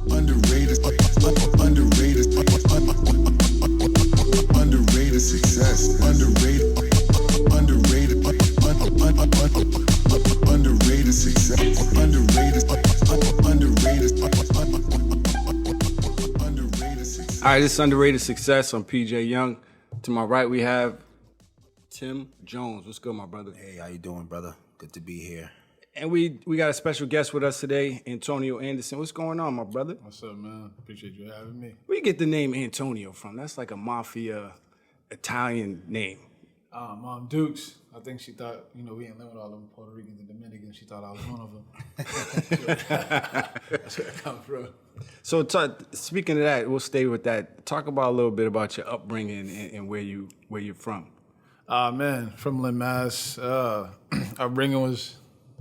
Underrated, underrated success. Underrated success. Underrated success. All right, this is Underrated Success. I'm PJ Young. To my right, we have Tim Jones. What's good, my brother? Hey, how you doing, brother? Good to be here. And we got a special guest with us today, Antonio Anderson. What's going on, my brother? What's up, man? Appreciate you having me. Where you get the name Antonio from? That's like a mafia Italian name. Mom Dukes, I think she thought, we ain't live with all them Puerto Ricans and Dominicans. She thought I was one of them. That's where I come from. So speaking of that, we'll stay with that. Talk about a little bit about your upbringing and where you're from. Man, from Lynn, Mass. Upbringing was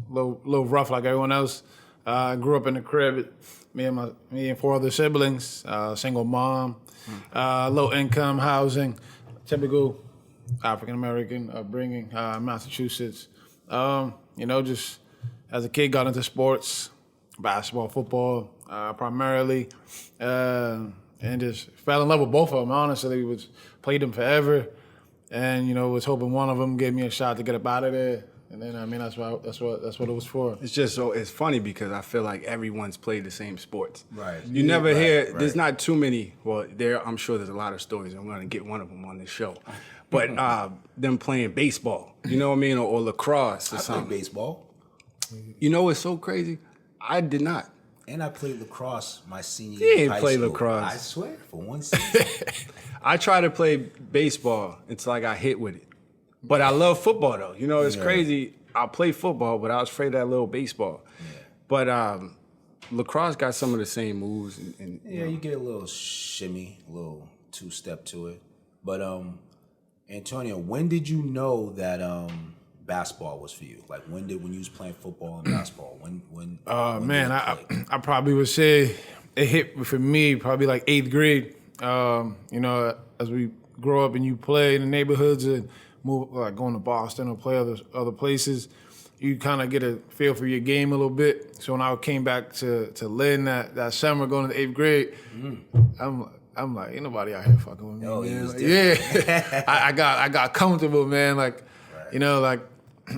a little rough like everyone else. I grew up in the crib. Me and four other siblings. Single mom. Low income housing. Typical African American upbringing. Massachusetts. Just as a kid, got into sports, basketball, football, primarily, and just fell in love with both of them. Honestly, played them forever, and was hoping one of them gave me a shot to get up out of there. And then that's what it was for. It's just it's funny because I feel like everyone's played the same sports. Right. You never hear. There's not too many. Well, I'm sure there's a lot of stories. I'm going to get one of them on this show, but them playing baseball. You know what I mean, or lacrosse or something. I played baseball. You know what's so crazy? I did not. And I played lacrosse my senior You year ain't of high play school. lacrosse. I swear, for one season. I tried to play baseball until I got hit with it. But I love football though. It's crazy. I play football, but I was afraid of that little baseball. Yeah. But lacrosse got some of the same moves. And you get a little shimmy, a little two-step to it. But Antonio, when did you know that basketball was for you? Like when you was playing football and basketball? When I probably would say it hit for me probably like 8th grade. As we grow up and you play in the neighborhoods and move, like going to Boston or play other places, you kind of get a feel for your game a little bit. So when I came back to Lynn that summer going to the 8th grade, I'm like, ain't nobody out here fucking with me. Oh, man. Yeah, I got comfortable, man. Like, like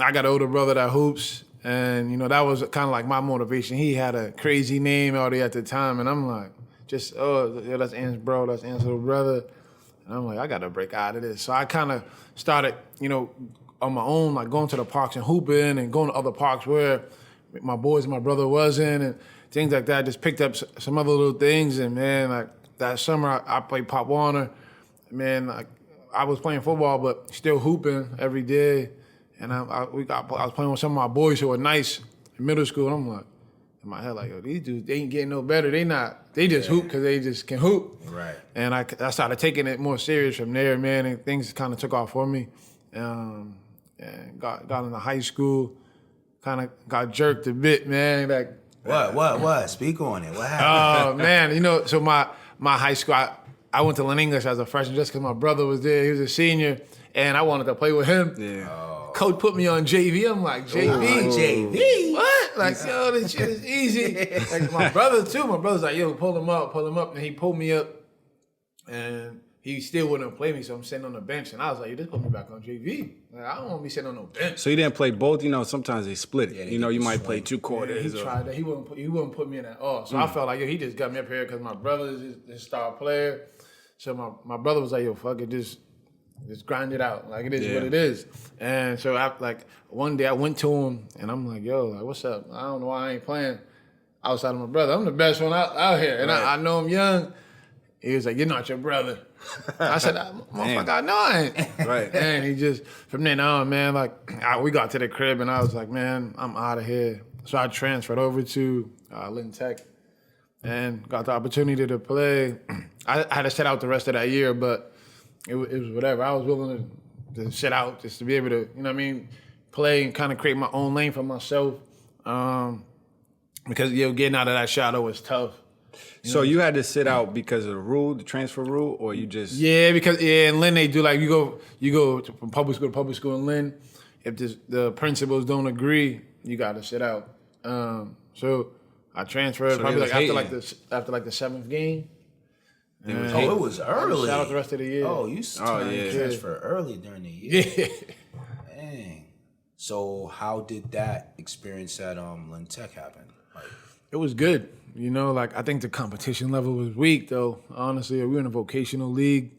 I got an older brother that hoops, and that was kind of like my motivation. He had a crazy name already at the time, and I'm like, that's Ant's bro, that's Ant's little brother. And I'm like, I got to break out of this. So I kind of started, on my own, like going to the parks and hooping and going to other parks where my boys and my brother wasn't and things like that. Just picked up some other little things. And, man, like that summer I played Pop Warner. Man, like I was playing football but still hooping every day. And I was playing with some of my boys who were nice in middle school. And I'm like, in my head, like, yo, these dudes, they ain't getting no better. They just hoop because they just can hoop. Right. And I started taking it more serious from there, man, and things kind of took off for me. And got into high school, kind of got jerked a bit, man. Like What? Speak on it. What happened? Oh, man, so my high school, I went to Lynn English as a freshman just because my brother was there. He was a senior, and I wanted to play with him. Yeah. Coach put me on JV. I'm like, JV? JV? What? Like, yo, this shit is easy. Like, my brother, too. My brother's like, yo, pull him up. And he pulled me up, and he still wouldn't play me, so I'm sitting on the bench. And I was like, you just put me back on JV. Like, I don't want to be sitting on no bench. So you didn't play both? Sometimes they split it. You might play 2 quarters. Yeah, he tried that. He wouldn't put me in at all. So I felt like, yo, he just got me up here because my brother is his star player. So my brother was like, yo, fuck it, just grind it out. Like, it is what it is. And so, one day I went to him, and I'm like, yo, like, what's up? I don't know why I ain't playing outside of my brother. I'm the best one out here. And I know him young. He was like, you're not your brother. I said, motherfucker, I know I ain't. Right. And he just, from then on, man, like, we got to the crib, and I was like, man, I'm out of here. So I transferred over to Lynn Tech and got the opportunity to play. I had to sit out the rest of that year, but it was whatever. I was willing to sit out just to be able to, play and kind of create my own lane for myself. Because, getting out of that shadow was tough. So you had to sit out because of the transfer rule, or you just... Yeah, because in Lynn they do, like, you go from public school to public school in Lynn. If the principals don't agree, you got to sit out. So I transferred So probably they like was after the 7th game. They was Oh, hating. it was early. Shout out the rest of the year. Oh, you yeah. transfer early during the year. Yeah. Dang. So how did that experience at Lynn Tech happen? Like, It was good. You know, like I think the competition level was weak though. Honestly, we were in a vocational league.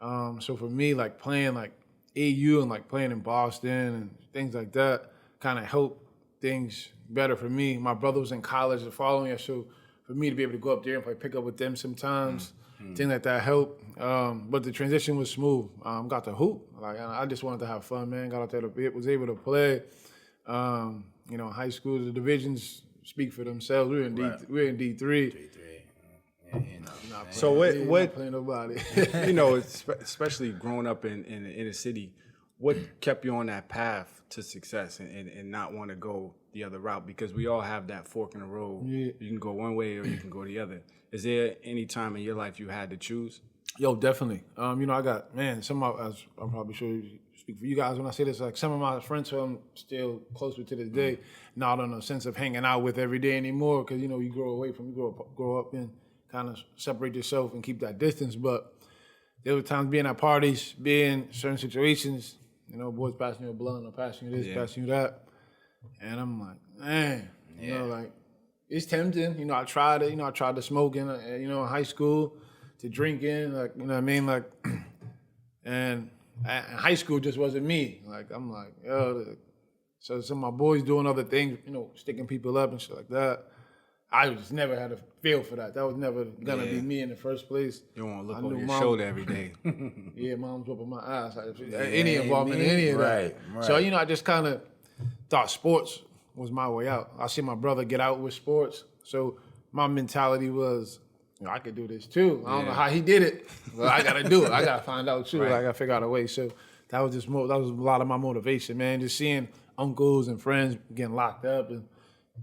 So for me, like playing like AU and like playing in Boston and things like that kind of helped things better for me. My brother was in college the following year, so for me to be able to go up there and play pickup with them sometimes, things like that helped. But the transition was smooth. Got to hoop. Like I just wanted to have fun, man. Got out there was able to play. You know, in high school, the divisions speak for themselves. We were in D3. So Not what playing nobody. you know, especially growing up in the inner city, what kept you on that path to success and not want to go the other route? Because we all have that fork in the road. Yeah. You can go one way or you can go the other. Is there any time in your life you had to choose? Yo, definitely. You know, I got, as I'm probably sure you speak for you guys when I say this, like some of my friends who I'm still close with to this day, not in a sense of hanging out with every day anymore, because, you know, you grow up and kind of separate yourself and keep that distance. But there were times being at parties, being in certain situations, you know, boys passing you a blunt or passing you this, passing you that. And I'm like, man, you know, like, it's tempting. You know, I tried it. You know, I tried the smoking, you know, in high school, to drinking, like, you know what I mean? Like, and high school just wasn't me. Like, I'm like, yo, so some of my boys doing other things, you know, sticking people up and shit like that. I just never had a feel for that. That was never gonna be me in the first place. You don't want to look I over knew your shoulder every day. Yeah, mom's whooping my ass. Any involvement in any of that. Right. So, you know, I just kind of thought sports was my way out. I see my brother get out with sports. So my mentality was, you know, I could do this too. I don't know how he did it, but I got to do it. I got to find out too. Right. I got to figure out a way. So that was a lot of my motivation, man. Just seeing uncles and friends getting locked up and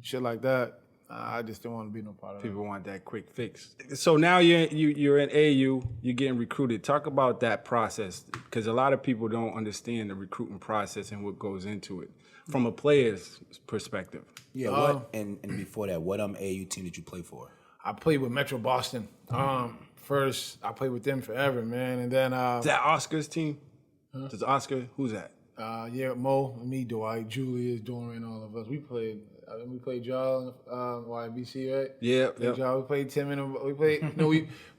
shit like that. I just didn't want to be no part of People want that quick fix. So now you're in AU, you're getting recruited. Talk about that process, because a lot of people don't understand the recruitment process and what goes into it from a player's perspective. Yeah, and before that, what AU team did you play for? I played with Metro Boston. First, I played with them forever, man. And then Is that Oscar's team? Does Oscar, who's that? yeah, Mo, me, Dwight, Julius, Dorian, all of us. We played y'all, YBC, right? Yeah. Y'all, we played Tim and we played. You know,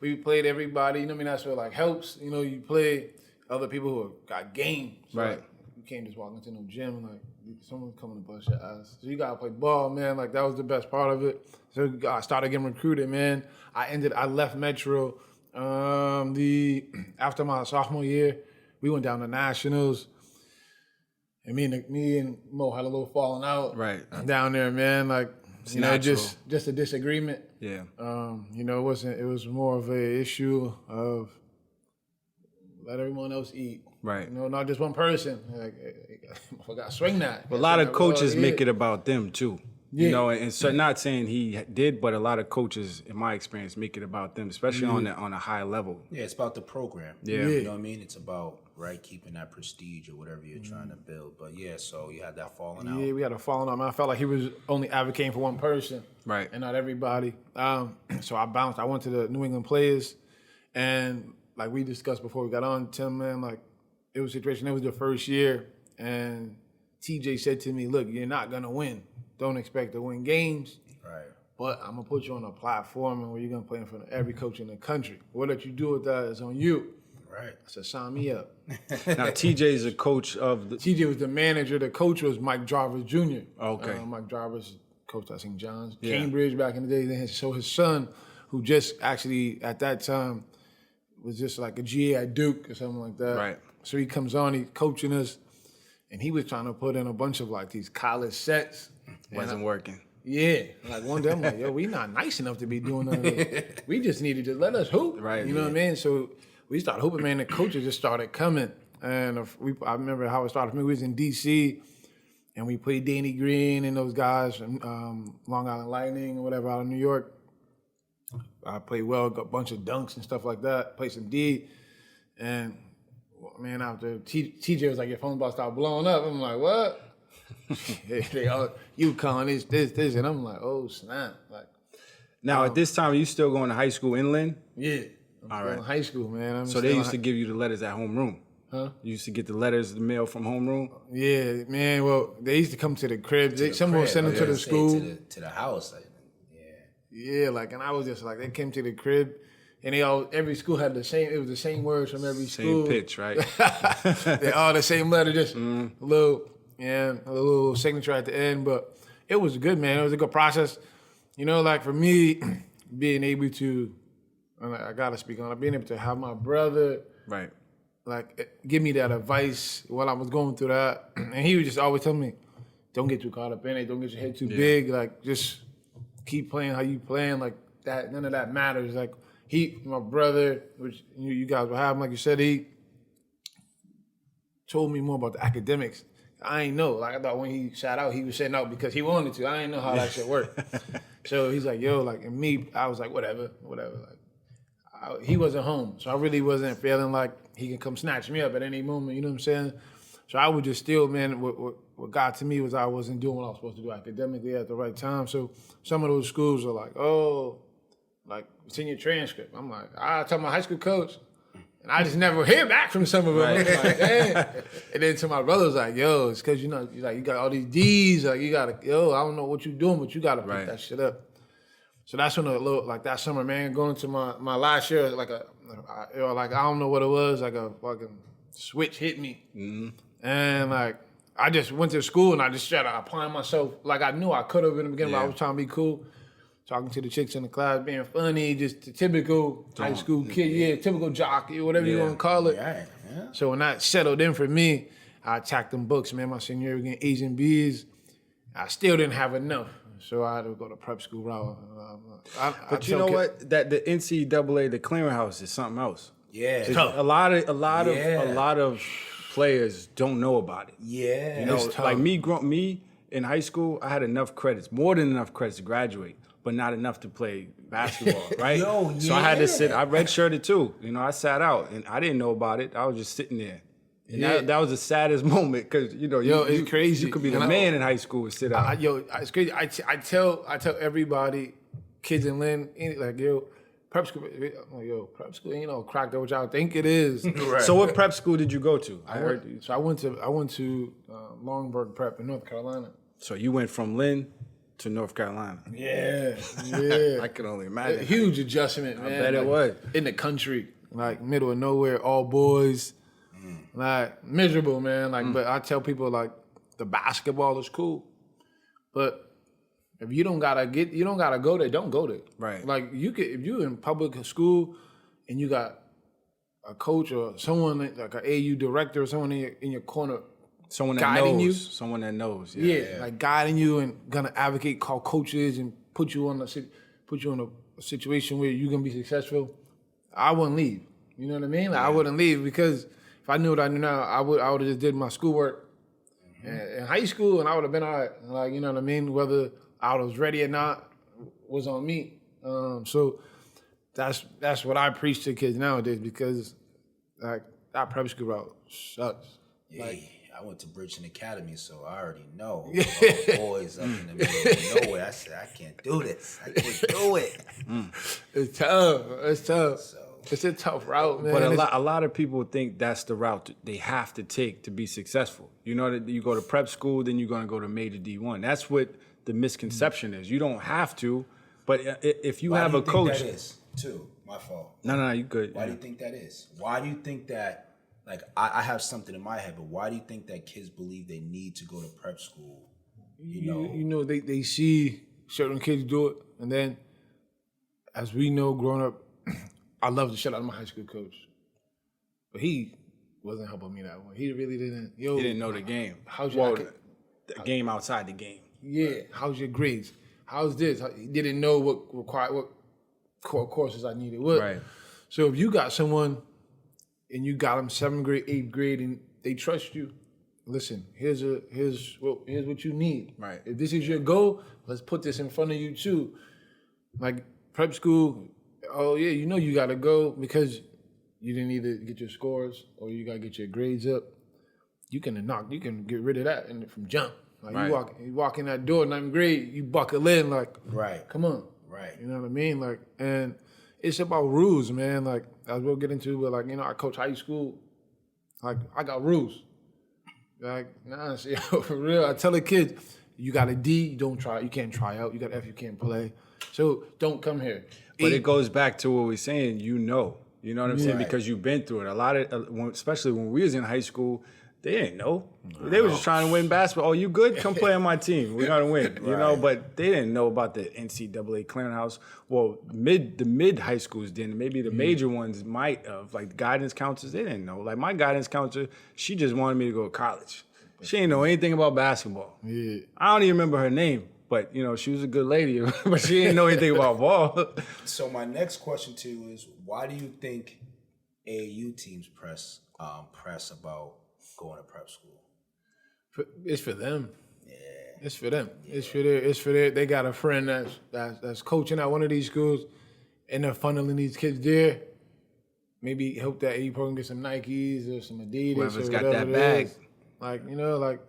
we played everybody. You know what I mean? That's what like helps. You know, you play other people who got game. So, Right. Like, you can't just walk into no gym and like someone's coming to bust your ass. So you gotta play ball, man. Like that was the best part of it. So I started getting recruited, man. I left Metro after my sophomore year. We went down to nationals. And me and Mo had a little falling out down there, man. Like, you know, just a disagreement. Yeah. You know, it was more of a issue of let everyone else eat. Right. You know, not just one person. Like, I got to swing that. A lot of coaches make it about them too. Yeah. You know, and so not saying he did, but a lot of coaches, in my experience, make it about them, especially on a high level. Yeah, it's about the program. Yeah. You know what I mean? It's about, keeping that prestige or whatever you're trying to build. But yeah, so you had that falling out. Yeah, we had a falling out. Man, I felt like he was only advocating for one person. Right. And not everybody. So I bounced. I went to the New England Players. And like we discussed before we got on, Tim, man, like it was a situation. It was the first year. And TJ said to me, look, you're not going to win. Don't expect to win games. Right. But I'm going to put you on a platform where you're going to play in front of every coach in the country. What you do with that is on you. Right. I said, sign me up. Now, TJ is a coach of the... TJ was the manager. The coach was Mike Jarvis Jr. Okay. Mike Jarvis coached at St. John's, Yeah. Cambridge back in the day. Then so his son, who just actually at that time was just like a GA at Duke or something like that. Right. So he comes on, he's coaching us, and he was trying to put in a bunch of like these college sets. Wasn't working. Yeah. Like one day I'm like, yo, we not nice enough to be doing none of this. We just needed to let us hoop. Right, You know what I mean? So we started hooping, man. The coaches just started coming. And I remember how it started for me. We was in D.C., and we played Danny Green and those guys from Long Island Lightning or whatever out of New York. I played well, got a bunch of dunks and stuff like that, played some D. And, man, after TJ was like, your phone's about to start blowing up. I'm like, what? They all, UConn, this. And I'm like, oh, snap. Like, Now, at this time, are you still going to high school in Lynn? Yeah. I'm All still right. in high school, man. So they used to give you the letters at homeroom? Huh? You used to get the letters, the mail from homeroom? Yeah, man. Well, they used to come to the crib. Some would Crib, send them I to the was gonna school. say to the house. Like, Yeah, like, and I was just like, they came to the crib, and every school had the same. It was the same words from every school. Same pitch, right? They all the same letter, just a little signature at the end. But it was good, man. It was a good process. You know, like for me, being able to, and I gotta speak on it, being able to have my brother, Right. like, give me that advice while I was going through that. And he would just always tell me, don't get too caught up in it. Don't get your head too big. Like, just keep playing how you playing. Like, that, none of that matters. Like, my brother, which you guys will have him, like you said, he told me more about the academics. I ain't know. Like, I thought when he shot out, he was setting out because he wanted to. I didn't know how that shit worked. So he's like, yo, like, and me, I was like, whatever. Like, he wasn't home, so I really wasn't feeling like he can come snatch me up at any moment, you know what I'm saying? So I would just still, man, what got to me was I wasn't doing what I was supposed to do academically at the right time. So some of those schools are like, oh, like, it's in your transcript. I'm like, I tell my high school coach, and I just never hear back from some of them. Right. I'm like, damn. And then to my brother's like, yo, it's because, you know, you got all these D's, like, you gotta, yo, I don't know what you're doing, but you gotta pick that shit up. So that's when like that summer, man, going to my last year, like I don't know what it was, like a fucking switch hit me. Mm-hmm. And like, I just went to school and I just started applying myself like I knew I could have in the beginning, but I was trying to be cool. Talking to the chicks in the class, being funny, just the typical high school kid, typical jock, whatever you want to call it. Yeah. So when that settled in for me, I attacked them books, man. My senior year getting A's and B's. I still didn't have enough, so I had to go to prep school route. But you know what? That the NCAA, the clearinghouse is something else. Yeah. A lot of players don't know about it. Yeah. You know, like me in high school, I had enough credits, more than enough credits to graduate, but not enough to play basketball, right? So I had to sit. I redshirted too. You know, I sat out, and I didn't know about it. I was just sitting there. And that was the saddest moment because it's crazy. You could be the man in high school and sit out. It's crazy. I tell everybody, kids in Lynn, like, yo, prep school, prep school ain't no crack that what y'all think it is. Right. So what prep school did you go to? I went to Longburg Prep in North Carolina. So you went from Lynn to North Carolina. Yeah. I can only imagine. A huge adjustment, man. I bet it was. In the country, like middle of nowhere, all boys, like miserable, man. Like, but I tell people like the basketball is cool, but if you don't gotta go there, don't go there. Right. Like if you in public school and you got a coach or someone like an AU director or someone in your corner. Someone that guiding knows. you. Someone that knows. Yeah, like guiding you and gonna advocate, call coaches and put you in a situation where you're gonna be successful. I wouldn't leave. You know what I mean? Like, I wouldn't leave because if I knew what I knew now, I would have just did my schoolwork in high school and I would have been all right. Like, you know what I mean? Whether I was ready or not was on me. So that's what I preach to kids nowadays because like that prep school route sucks. Yeah. Like, I went to Bridgeton Academy, so I already know. Boys up in the middle of nowhere. I said, I can't do this. I can't do it. It's tough. So, It's a tough route, man. But a lot of people think that's the route they have to take to be successful. You know that you go to prep school, then you're going to go to major D1. That's what the misconception is. You don't have to, but if you have a coach. Why do you think that is, too? My fault. No, you good. Why do you think that is? Why do you think that, like, I have something in my head, but why do you think that kids believe they need to go to prep school? You know, they see certain kids do it, and then, as we know, growing up, I loved the shit out of my high school coach, but he wasn't helping me that way. He really didn't. He didn't know the game. The game outside the game. Yeah. How's your grades? How's this? He didn't know what courses I needed. Right. So if you got someone and you got them 7th grade, 8th grade, and they trust you, listen, here's what you need. Right. If this is your goal, let's put this in front of you too. Like prep school, oh yeah, you know you gotta go because you didn't either get your scores or you gotta get your grades up. You can get rid of that and from jump. Like right. you walk in that door, 9th grade, you buckle in like, right. Come on. Right. You know what I mean? Like, and it's about rules, man. Like, as we'll get into, but like, you know, I coach high school. Like, I got rules. Like, nah, see, for real. I tell the kids, you got a D, you can't try out. You got F, you can't play. So don't come here. But it goes back to what we're saying. You know what I'm saying? Right. Because you've been through it. A lot of, especially when we was in high school, they didn't know. They were just trying to win basketball. Oh, you good? Come play on my team. We're gonna win. You know, but they didn't know about the NCAA clearinghouse. Well, the mid high schools didn't. Maybe the major ones might have. Like guidance counselors, they didn't know. Like my guidance counselor, she just wanted me to go to college. She didn't know anything about basketball. Yeah. I don't even remember her name, but you know, she was a good lady, but she didn't know anything about ball. So my next question to you is, why do you think AAU teams press about going to prep school? It's for them. Yeah. It's for them. Yeah. It's for their. They got a friend that's coaching at one of these schools, and they're funneling these kids there. Maybe help that AAU program get some Nikes or some Adidas. Whoever's or got whatever that it bag. is. Like, you know, like,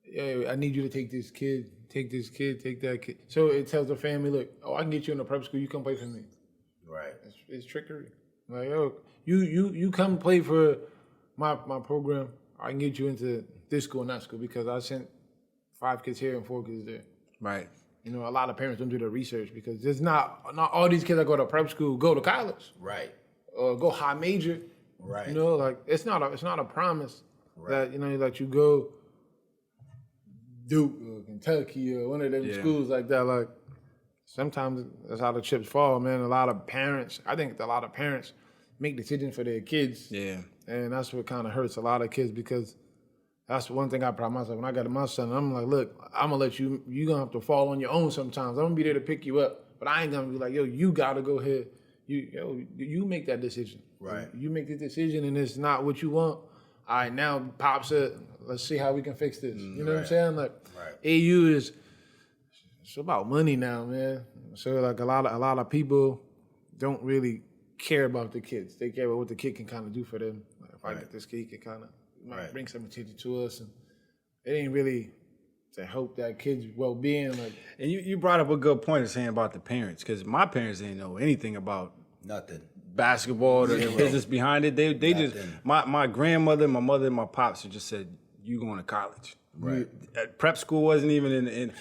yeah, I need you to take this kid, take that kid. So it tells the family, look, I can get you in a prep school. You come play for me. Right. It's trickery. Like, yo, you come play for my program. I can get you into this school and that school because I sent 5 kids here and 4 kids there. Right. You know, a lot of parents don't do their research because there's not all these kids that go to prep school go to college. Right. Or go high major. Right. You know, like it's not a promise that, you know, that you go Duke or Kentucky or one of them schools like that. Like sometimes that's how the chips fall, man. I think a lot of parents make decisions for their kids. Yeah. And that's what kind of hurts a lot of kids because that's one thing I pride myself. When I got my son, I'm like, look, I'm going to let you're going to have to fall on your own sometimes. I'm going to be there to pick you up. But I ain't going to be like, yo, you got to go ahead. You make that decision. Right. You make the decision and it's not what you want. All right, now Pop said, let's see how we can fix this. You know what I'm saying? Like, AU is, it's about money now, man. So like a lot of people don't really care about the kids. They care about what the kid can kind of do for them. Like if I get this kid, he can kind of bring some attention to us. And it ain't really to help that kid's well-being. Like, and you brought up a good point of saying about the parents, because my parents didn't know anything about Nothing. basketball, the business behind it. They just, my grandmother, my mother, and my pops just said, you going to college. Right. Prep school wasn't even in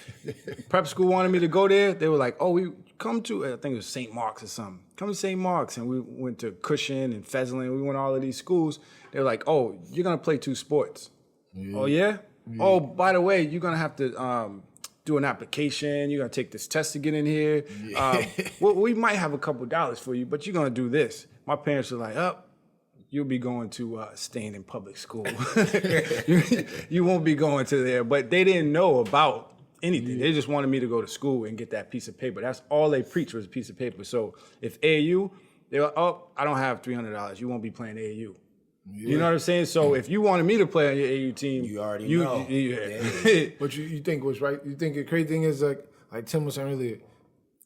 prep school wanted me to go there. They were like, oh, we come to, I think it was St. Mark's or something. Come to St. Mark's. And we went to Cushing and Fezlin. We went to all of these schools. They were like, oh, you're going to play 2 sports. Yeah. Oh, yeah? Oh, by the way, you're going to have to do an application. You're going to take this test to get in here. Yeah. Well, we might have a couple dollars for you, but you're going to do this. My parents were like, you'll be going to staying in public school. you won't be going to there. But they didn't know about anything. They just wanted me to go to school and get that piece of paper. That's all they preached was a piece of paper. So if AAU, they were, I don't have $300. You won't be playing AAU. Yeah. You know what I'm saying? So if you wanted me to play on your AAU team, you already know. But you think what's right? You think the crazy thing is like Tim was saying earlier,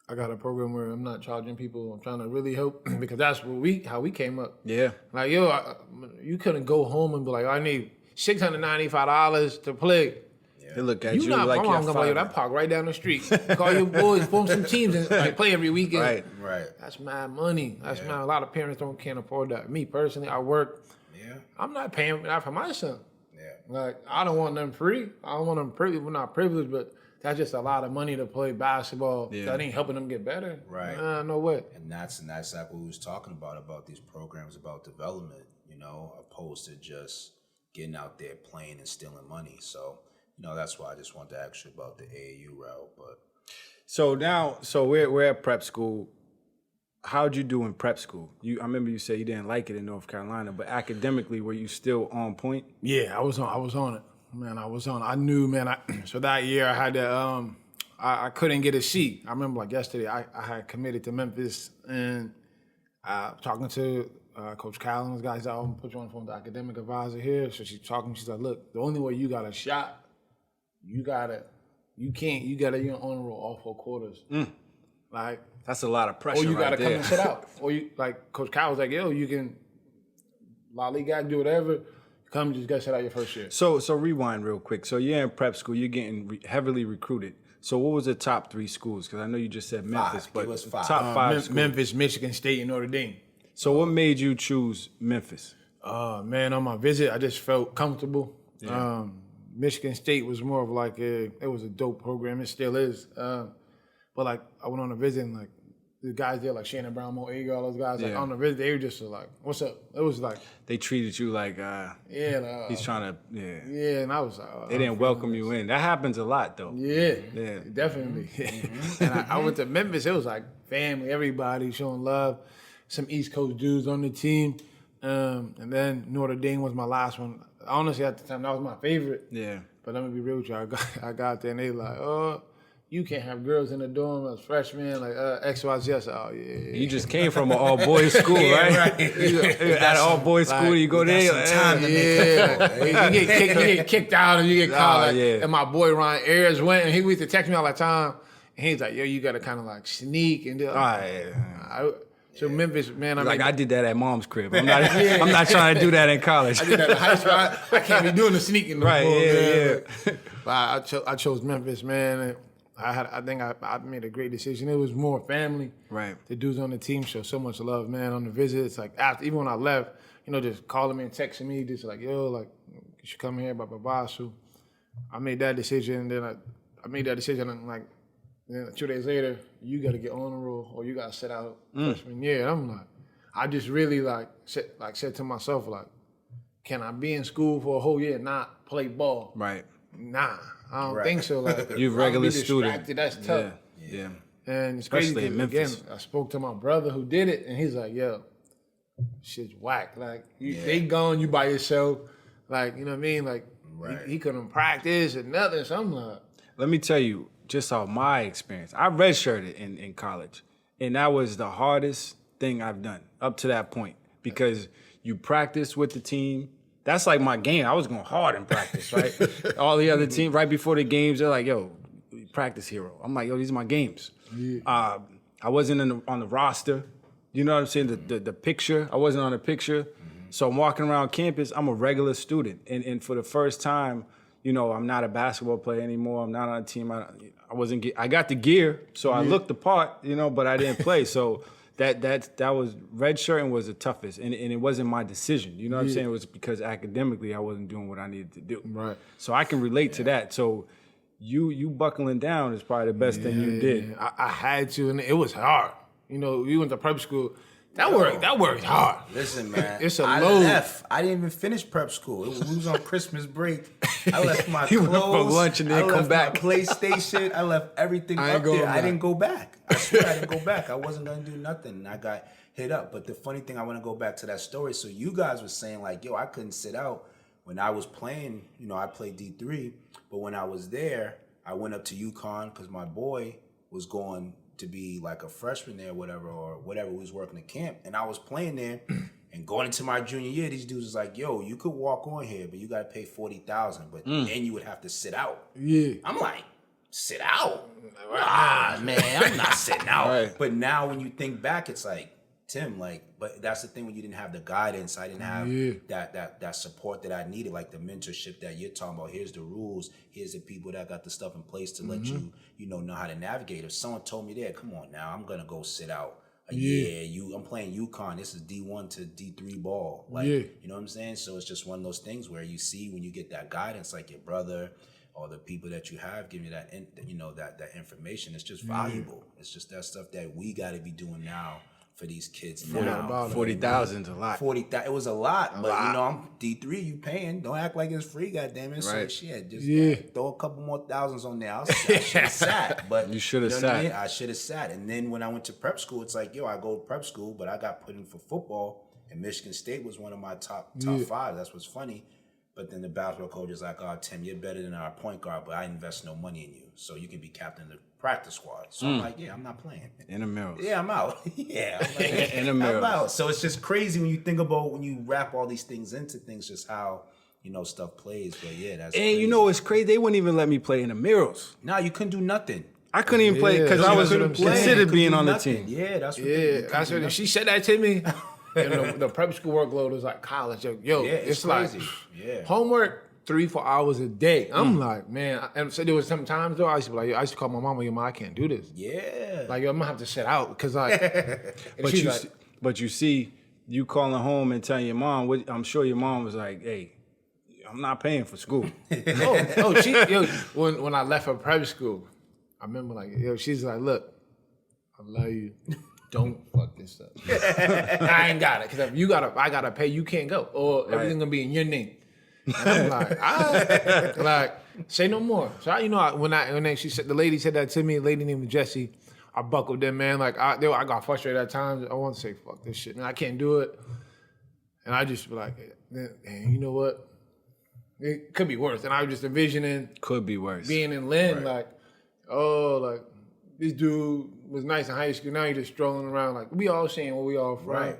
I got a program where I'm not charging people. I'm trying to really help because that's how we came up. Yeah. Like, yo, you couldn't go home and be like, I need $695 to play. Yeah. They look at you like you're gonna play that park right down the street. Call your boys, form some teams, and like play every weekend. Right. That's mad money. That's mad. A lot of parents can't afford that. Me personally, I work. Yeah. I'm not paying that for my son. Yeah. Like I don't want them free. I don't want them privileged. We're not privileged, but that's just a lot of money to play basketball. Yeah. That ain't helping them get better. Right. No way. And that's like what we was talking about these programs, about development, opposed to just getting out there playing and stealing money. So, that's why I just wanted to ask you about the AAU route. But so we're at prep school. How'd you do in prep school? I remember you said you didn't like it in North Carolina, but academically, were you still on point? Yeah, I was on it. Man, I was on. I knew, man. So that year I had to. I couldn't get a seat. I remember like yesterday. I had committed to Memphis and talking to Coach Callen's guys. I'm gonna put you on the phone with the academic advisor here. So she's talking. She's like, look, the only way you got a shot, you gotta you're on the roll all 4 quarters. Like that's a lot of pressure. Or you gotta right come there. and sit out. Or you like Coach Cal was like, yo, you can lollygag, do whatever. Come, just gotta sit out your first year. So rewind real quick. So you're in prep school. You're getting heavily recruited. So what was the top 3 schools? Because I know you just said Memphis, Five. but Give us 5. top 5 schools. Memphis, Michigan State, and Notre Dame. So what made you choose Memphis? Man, on my visit, I just felt comfortable. Yeah. Michigan State was more of like it was a dope program. It still is. But like I went on a visit and like the guys there, like Shannon Brown, Mo Agar, all those guys, like Yeah. on the visit, they were just like, "What's up?" It was like, They treated you like he's trying to yeah, and I was like, They didn't welcome you in. That happens a lot though. Yeah, Yeah. definitely. And I went to Memphis. It was like family, everybody showing love. Some East Coast dudes on the team, and then Notre Dame was my last one. Honestly, at the time, that was my favorite. Yeah. But let me be real with you. I got there and they like, oh, you can't have girls in the dorm as freshmen, like XYZ. I said, oh yeah. You just came from an all boys school, right? right. At an all boys school, you go there. got some time to You get kicked out and you get called. Like, yeah. And my boy Ryan Ayers went and he used to text me all the time. And he's like, yo, you got to kind of like sneak and do. So Memphis, man, I did that at mom's crib. I'm not. I'm not trying to do that in college. I did that in high school. I can't be doing the sneaking. Right, No more, yeah. man. But I chose Memphis, man. And I think I made a great decision. It was more family. Right. The dudes on the team show so much love, man. On the visit, it's like even when I left, just calling me and texting me, just like, yo, like you should come here, blah blah blah. So I made that decision. And then I made that decision, and like. Then 2 days later, you got to get on the roll or you got to sit out freshman year. And I'm like, I just really said to myself, like, can I be in school for a whole year and not play ball? Right. Nah, I don't think so. Like, You're a regular I'll be student. distracted, that's tough. Yeah. And it's Especially crazy in 'cause, Memphis. again, I spoke to my brother who did it, and he's like, yo, shit's whack. Like, they gone, you by yourself. Like, you know what I mean? Like, he couldn't practice or nothing. So I'm like, Let me tell you, just off my experience, I redshirted in college, and that was the hardest thing I've done up to that point because you practice with the team. That's like my game. I was going hard in practice, right? All the other teams, right before the games, they're like, yo, practice hero. I'm like, yo, these are my games. I wasn't on the roster. You know what I'm saying? The picture, I wasn't on the picture. So I'm walking around campus, I'm a regular student. And for the first time, I'm not a basketball player anymore. I'm not on a team. I got the gear, so I looked the part, but I didn't play. So that was redshirting was the toughest, and it wasn't my decision. You know what I'm saying? It was because academically I wasn't doing what I needed to do. Right. So I can relate to that. So you buckling down is probably the best thing you did. I had to, and it was hard. We went to prep school. That worked hard. Listen, man. It's a I load. left. I didn't even finish prep school. We was on Christmas break. I left my You clothes. went for lunch and then come back. My PlayStation. I left everything I ain't up there. going I back. didn't go back. I swear I didn't go back. I wasn't gonna do nothing. And I got hit up. But the funny thing, I want to go back to that story. So you guys were saying like, yo, I couldn't sit out when I was playing. I played D3, but when I was there, I went up to UConn because my boy was going to be like a freshman there or whatever, we was working at camp. And I was playing there and going into my junior year, these dudes was like, yo, you could walk on here, but you got to pay $40,000, but then you would have to sit out. Yeah. I'm like, sit out? Man, I'm not sitting out. Right. But now when you think back, it's like, Tim, but that's the thing when you didn't have the guidance, I didn't have that support that I needed, like the mentorship that you're talking about. Here's the rules. Here's the people that got the stuff in place to let you, know how to navigate. If someone told me that, come on now, I'm gonna go sit out. I'm playing UConn. This is D1 to D3 ball. You know what I'm saying? So it's just one of those things where you see when you get that guidance, like your brother or the people that you have giving you that, that information. It's just valuable. It's just that stuff that we got to be doing now. For these kids now, 40,000 is a lot. 40,000, it was a lot, but I'm D3. You paying? Don't act like it's free, goddamn it. Right. So shit, just throw a couple more thousands on there. I should have sat, but You should have know what sat. I should have sat. And then when I went to prep school, it's like, yo, I go to prep school, but I got put in for football, and Michigan State was one of my top five. That's what's funny. But then the basketball coach is like, oh, Tim, you're better than our point guard, but I invest no money in you, so you can be captain of the practice squad. So I'm like, yeah, I'm not playing. In the mirror. Yeah, I'm out. Yeah, I'm like, In the mirror. I'm out. So it's just crazy when you think about when you wrap all these things into things, just how stuff plays. But yeah, that's And crazy. it's crazy. They wouldn't even let me play in the mirrors. Nah, you couldn't do nothing. I couldn't even play because I was couldn't play. considered Couldn't being do on the nothing. team. Yeah, that's what That's what she said that to me. And the prep school workload is like college. Yo, Yeah, it's like crazy. Yeah. homework 3-4 hours a day. I'm like, man. And so there was some times though, I used to call my mom, like, yo, Mom, I can't do this. Yeah. Like, yo, I'm gonna have to sit out because like. But you see, you calling home and telling your mom. I'm sure your mom was like, "Hey, I'm not paying for school." When I left her prep school, I remember like, yo, she's like, look, I love you. Don't fuck this up. I ain't got it. Cause if I gotta pay, you can't go. Or everything's gonna be in your name. And I'm like, all right. Like, say no more. So when the lady said that to me, a lady named Jessie, I buckled in, man. Like I got frustrated at times. I want to say, fuck this shit, man. I can't do it. And I just be like, man, you know what? It could be worse. And I was just envisioning Could be worse. being in Lynn, like this dude was nice in high school. Now he's just strolling around. Like, we all saying what we all from. Right.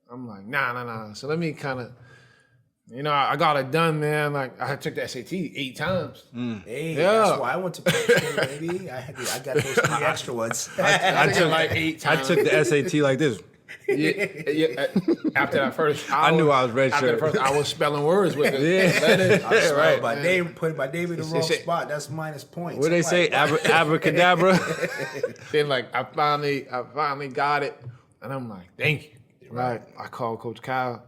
I'm like, nah. So let me kind of, I got it done, man. Like, I took the SAT 8 times. Hey, Yeah. that's why I went to prep school, baby. I got those 3 extra ones. I took like 8 I times. took the SAT like this. Yeah. After that first hour, I knew I was red After shirt. the first hour, I was spelling words with it. I spelled right. my name, put my name in the wrong it's- spot. That's minus points. What they I'm say? like, Abracadabra. Then like I finally got it, and I'm like, thank you. Right. I called Coach Kyle.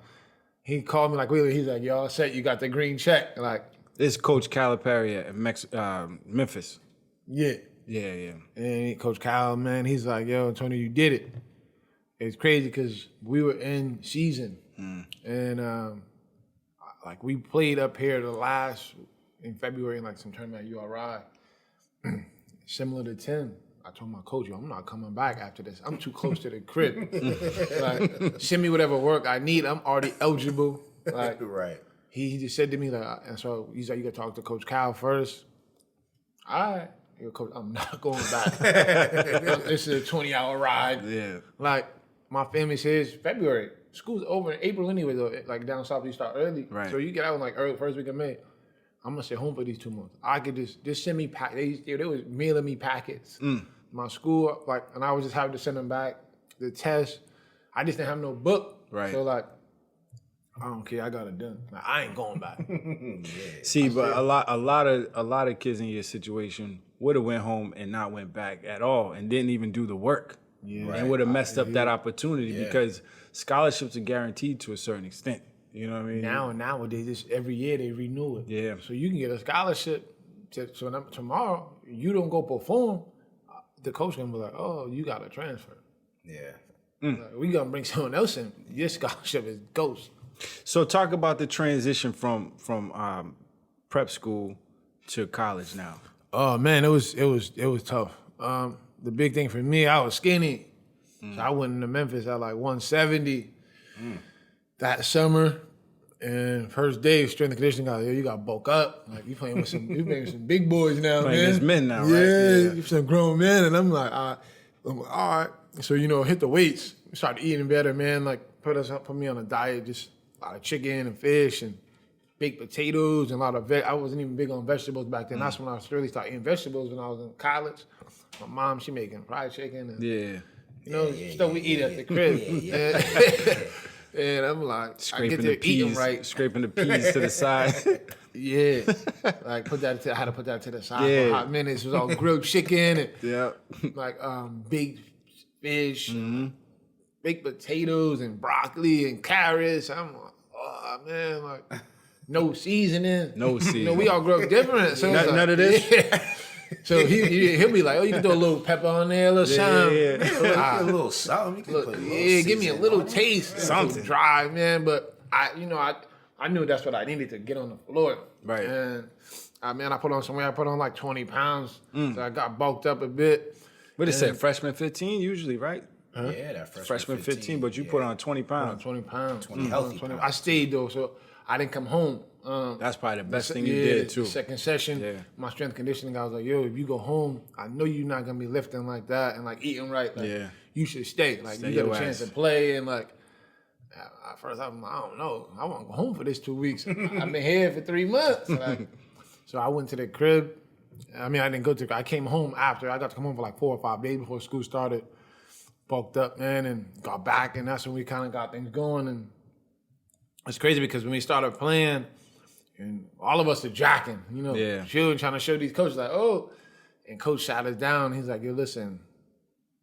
He called me like, really? He's like, y'all set. You got the green check. Like, This Coach Calipari at Memphis. yeah. Yeah. And Coach Kyle, man, he's like, yo, Tony, you did it. It's crazy because we were in season, and like we played up here in February in like some tournament at URI, similar to Tim. I told my coach, yo, I'm not coming back after this. I'm too close to the crib. Like, send me whatever work I need. I'm already eligible. Like, right. he just said to me, like, and so he's like, you got to talk to Coach Kyle first. All right. Yo, Coach, I'm not going back. This is a 20-hour ride. Yeah. Like, my family says February. School's over in April anyway, though. Like, down south, you start early. Right. So you get out in, like, early, first week of May. I'm going to stay home for these 2 months. I could just send me packets. They was mailing me packets. My school, like, and I was just having to send them back. The test, I just didn't have no book. Right. So, like, I don't care. I got it done. Like, I ain't going back. See, but a lot of kids in your situation would have went home and not went back at all, and didn't even do the work. Yeah. And would have messed up that opportunity because scholarships are guaranteed to a certain extent. You know what I mean? Nowadays, just every year they renew it. Yeah. So you can get a scholarship. So tomorrow, you don't go perform, the coach gonna be like, "Oh, you got to transfer. Yeah. Like, we gonna bring someone else in. Your scholarship is ghost." So talk about the transition from prep school to college now. Oh man, it was tough. The big thing for me, I was skinny, so I went into Memphis at like 170 that summer. And first day, strength and conditioning guy, yo, you got to bulk up. Like you playing with some big boys now, Playing man. against men now, right? Yeah, Yeah. you some grown men, and I'm like, all right. So hit the weights, started eating better, man. Like put me on a diet, just a lot of chicken and fish and baked potatoes and a lot of I wasn't even big on vegetables back then. That's when I really started eating vegetables when I was in college. My mom, she making fried chicken and stuff we eat at the crib. And I'm like, I get to eat them right. Scraping the peas to the side. Yeah, like I had to put that to the side Yeah. for hot minutes. It was all grilled chicken and Yeah. like baked fish, baked potatoes and broccoli and carrots. I'm like, oh man, like no seasoning. No seasoning. We all grew up different. So it's None of this? Yeah. So he'll be like, oh, you can throw a little pepper on there, a little something. Yeah. A little something. You can put a little Give me a little taste. Something. It's dry, man. But I knew that's what I needed to get on the floor. Right. And I put on some weight. I put on like 20 pounds. So I got bulked up a bit. What it said? Freshman 15 usually, right? Yeah, that Freshman 15, but you put on 20 pounds. 20 pounds. 20 healthy pounds. I stayed though, so I didn't come home. That's probably the best thing you did too. Second session, my strength conditioning guy was like, yo, if you go home, I know you're not gonna be lifting like that and like eating right. Like, you should stay. Like Stay you got your a chance ass. to play and like. At first, I'm like, I don't know. I want to go home for this 2 weeks. I've been here for 3 months. Like, so I went to the crib. I didn't go to. I came home after. I got to come home for like 4 or 5 days before school started. Bulked up, man, and got back, and that's when we kind of got things going. And it's crazy because when we started playing, And all of us are jacking, Yeah. shooting, trying to show these coaches like, oh. And coach shot us down. He's like, yo, listen.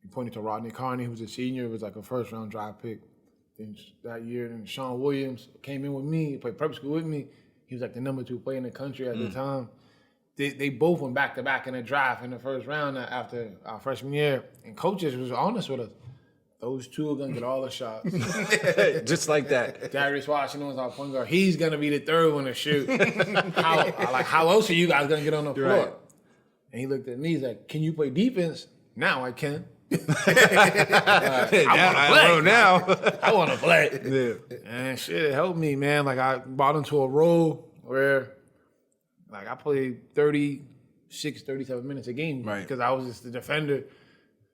He pointed to Rodney Carney, who was a senior. It was like a first-round draft pick that year. And Sean Williams came in with me, he played prep school with me. He was like the number 2 player in the country at the time. They both went back-to-back in the draft in the first round after our freshman year. And coaches was honest with us. Those 2 are going to get all the shots. Just like that. Darius Washington was our point guard. He's going to be the third one to shoot. How else are you guys going to get on the floor? Right. And he looked at me, he's like, can you play defense? Now I can. I want to play. Yeah. And shit, it helped me, man. Like, I bought into a role where, like, I played 36, 37 minutes a game. Right. Because I was just the defender.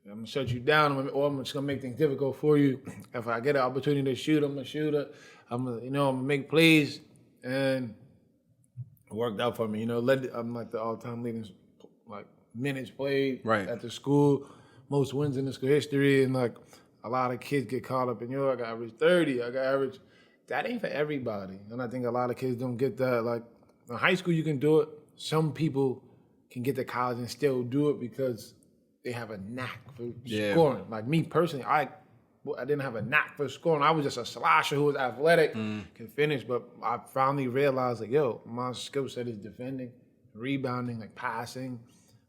I'm going to shut you down, or I'm just going to make things difficult for you. If I get an opportunity to shoot, I'm going to shoot it. I'm going to make plays. And it worked out for me. I'm like the all-time leading, like, minutes played at the school, most wins in the school history. And, like, a lot of kids get caught up in, I got average 30, I got average. That ain't for everybody. And I think a lot of kids don't get that. Like, in high school, you can do it. Some people can get to college and still do it because they have a knack for scoring. Like me personally, I didn't have a knack for scoring. I was just a slasher who was athletic, can finish. But I finally realized, like, my skill set is defending, rebounding, like passing,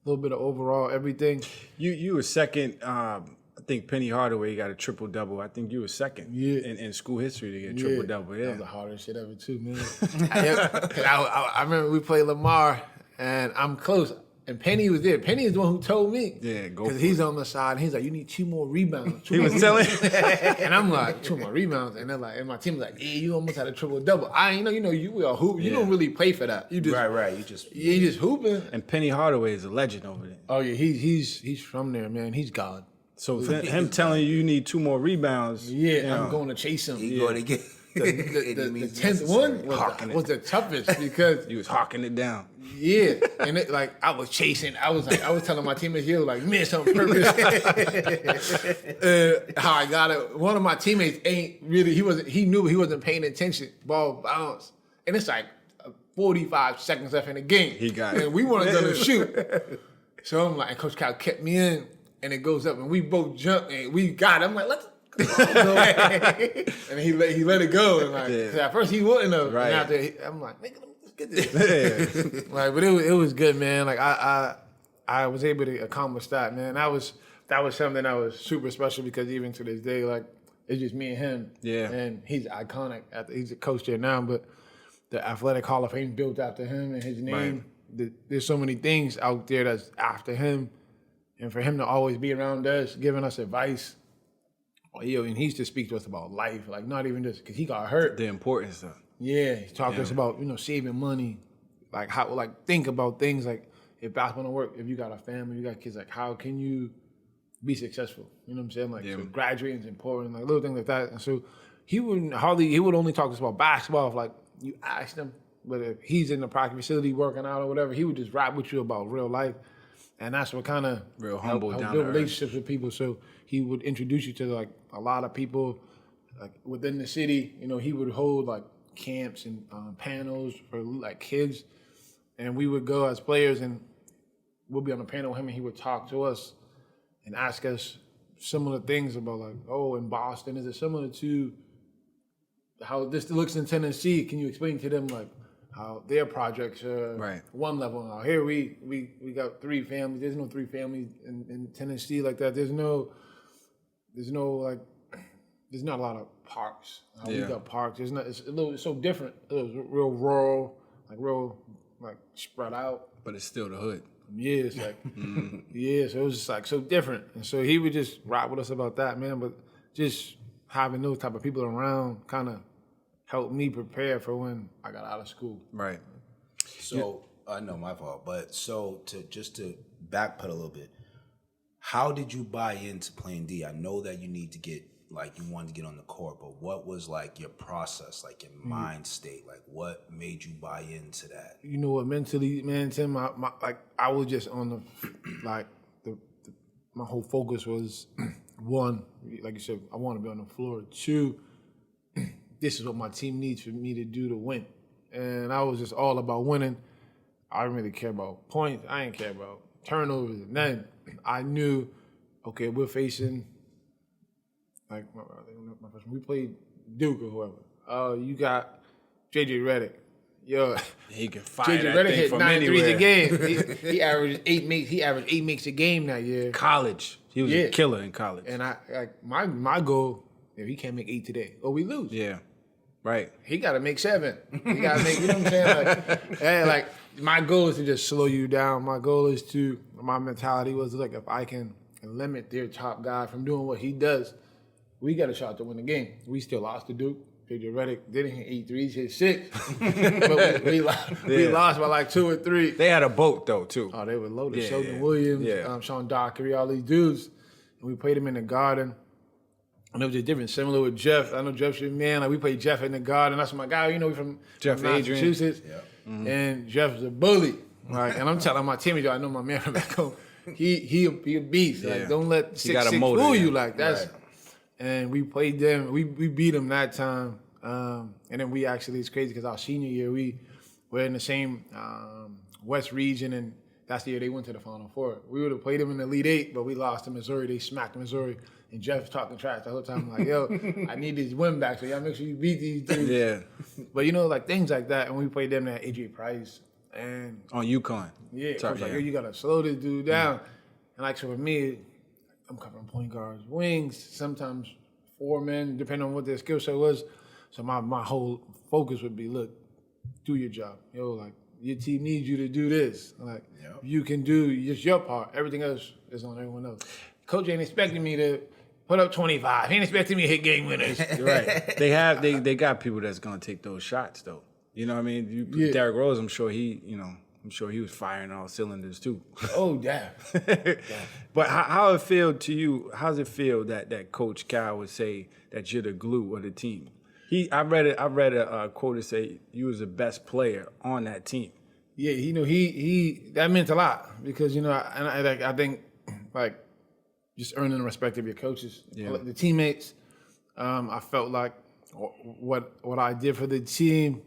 a little bit of overall everything. You were second. I think Penny Hardaway got a triple-double. I think you were second in school history to get a triple-double. Yeah, that was the hardest shit ever too, man. I remember we played Lamar, and I'm close. And Penny was there. Penny is the one who told me. Yeah, go. Because he's on the side, and he's like, "You need 2 more rebounds." He was telling. And I'm like, 2 more rebounds, and they're like, and my team was like, "Yeah, you almost had a triple-double." You are hoop. You don't really play for that. You just right. You just hooping. And Penny Hardaway is a legend over there. Oh yeah, he's from there, man. He's God. So him telling you need 2 more rebounds. Yeah, I'm going to chase him. He going to get the 10th one was the toughest because he was hawking it down. Yeah, and I was chasing. I was telling my teammates, like, miss on purpose. How I got it. One of my teammates he knew he wasn't paying attention. Ball bounced, and it's like 45 seconds left in the game. He got it. And we weren't gonna shoot. So I'm like, and Coach Cal kept me in, and it goes up, and we both jump, and we got it. I'm like, let's. And he let it go, and cause at first he wouldn't have. Right. And after I'm like, nigga, let's get this. But it was good, man. Like I was able to accomplish that, man. That was something that was super special because even to this day, like it's just me and him. Yeah. And he's iconic. He's a coach there now, but the Athletic Hall of Fame built after him and his name. Right. There's so many things out there that's after him, and for him to always be around us, giving us advice. And he used to speak to us about life, like not even just because he got hurt. The important stuff. Yeah, he talked to us about saving money, like how think about things like if basketball don't work, if you got a family, you got kids, like how can you be successful? You know what I'm saying? Like so graduating is important, like little things like that. And so he would only talk to us about basketball if like you asked him. But if he's in the practice facility working out or whatever, he would just rap with you about real life. And that's what kind of real humble helped down build to earth. relationships with people. So he would introduce you to like a lot of people like within the city. He would hold like camps and panels for like kids, and we would go as players and we'll be on a panel with him, and he would talk to us and ask us similar things about like, oh, in Boston, is it similar to how this looks in Tennessee? Can you explain to them like how their projects are one level? Now here we got 3 families. There's no 3 families in Tennessee like that. There's not a lot of parks. We got parks. It's so different. It was real rural, real spread out. But it's still the hood. Yeah, it's like so it was just like so different. And so he would just rap with us about that, man. But just having those type of people around kind of helped me prepare for when I got out of school. Right. So I know my fault, but so to backpedal a little bit, how did you buy into playing D? I know that you need to get you wanted to get on the court, but what was like your process, like your mind state, like what made you buy into that? You know what, mentally, man, Tim, I was just on the my whole focus was 1, like you said, I want to be on the floor. 2, this is what my team needs for me to do to win. and I was just all about winning. I didn't really care about points. I didn't care about turnovers. And then I knew, okay, we're facing, like, we played Duke or whoever. You got J.J. Redick. Yo, He can fire J.J. that Redick thing hit from 9 threes anywhere. a game. He averaged 8 makes. He averaged 8 makes a game that year. College. He was a killer in college. And I like my goal. If he can't make 8 today, or we lose. Yeah. Right. He got to make 7. He got to make. You know what I'm saying? Like, hey, like my goal is to just slow you down. My goal is to. My mentality was like, if I can limit their top guy from doing what he does, we got a shot to win the game. We still lost to Duke. J.J. Redick didn't hit 8 threes, hit 6. But we lost by like 2 or 3. They had a boat though too. Oh, they were loaded. Yeah, Sheldon yeah. Williams, Yeah. Sean Dockery, all these dudes. And we played them in the Garden. And it was just different, similar with Jeff. I know Jeff's your man. Like we played Jeff in the Garden. That's my guy. You know, we from Jeff Adrian. Massachusetts. And Jeff's a bully. Right. And I'm telling my teammates, I know my man from back home. He a beast. Like, Yeah. don't let He got a 6'6" motor, fool yeah. you. Like that's. And we played them. We beat them that time. And then we actually, it's crazy because our senior year, we were in the same West region, and that's the year they went to the Final Four. We would have played them in the Elite Eight, but we lost to Missouri. They smacked Missouri, and Jeff's talking trash the whole time. I'm like, yo, I need this win back, so y'all make sure you beat these dudes. Yeah. But you know, like things like that, and we played them at AJ Price, and On UConn. yeah, Sorry, coach like, yeah. yo, you gotta slow this dude down. And like, so for me, I'm covering point guards, wings, sometimes 4 men, depending on what their skill set was. So my whole focus would be, look, do your job. Yo, like, your team needs you to do this. Like, you can do just your part. Everything else is on everyone else. Coach ain't expecting me to put up 25. He ain't expecting me to hit game winners. Right. They got people that's gonna take those shots though. You know what I mean? Yeah. Derrick Rose, I'm sure he was firing all cylinders too. Oh, damn. But how it feel to you? How's it feel that Coach Cal would say that you're the glue of the team? I read a quote that say you was the best player on that team. Yeah, you know, he that meant a lot because, you know, I think, like, just earning the respect of your coaches, the teammates. I felt like what I did for the team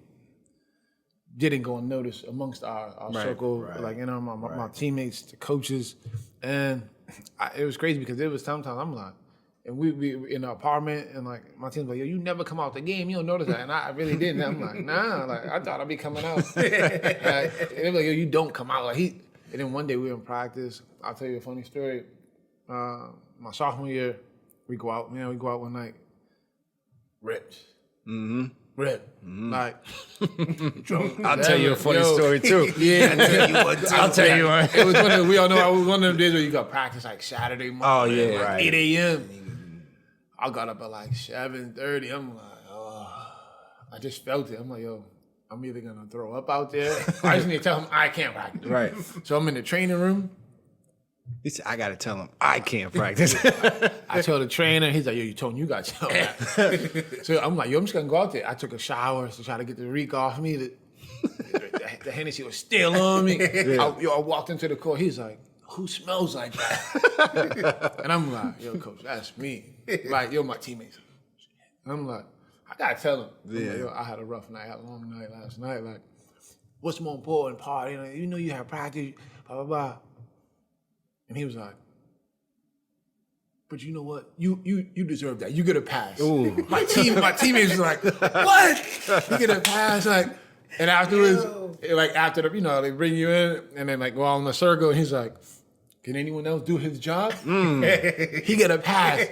didn't go unnoticed amongst our circle, like, you know, my teammates, the coaches. And it was crazy because there was sometimes I'm like, and we in the apartment, and like my team's like, yo, you never come out the game, you don't notice that, and I really didn't. I'm like, nah, like I thought I'd be coming out. Like, and they were like, yo, you don't come out. Like and then one day we were in practice. I'll tell you a funny story. My sophomore year, we go out one night, ripped. Ripped. Like, I'll tell you a funny story too. Yeah, I'll tell you one too. I'll tell you one. It was we all know it was one of them days where you got practice like Saturday morning. Oh, yeah, like right. 8 a.m. I got up at like 7:30. I'm like, oh, I just felt it. I'm like, yo, I'm either gonna throw up out there. I just need to tell him I can't practice. Right. So I'm in the training room. He said, I gotta tell him I can't practice. I tell the trainer, he's like, yo, you told me you got to tell that. So I'm like, yo, I'm just gonna go out there. I took a shower to try to get the reek off me. The Hennessy was still on me. I walked into the court. He's like, who smells like that? And I'm like, yo, coach, that's me. Like, yo, my teammates. And I'm like, I gotta tell him. I'm like, yo, I had a rough night, I had a long night last night. Like, what's more important part? You know you have practice, blah, blah, blah. And he was like, but you know what? You deserve that. You get a pass. Ooh. My teammates was like, what? You get a pass? Like, and afterwards, like after the, you know, they bring you in and then like go out in the circle, and he's like, can anyone else do his job? He get a pass,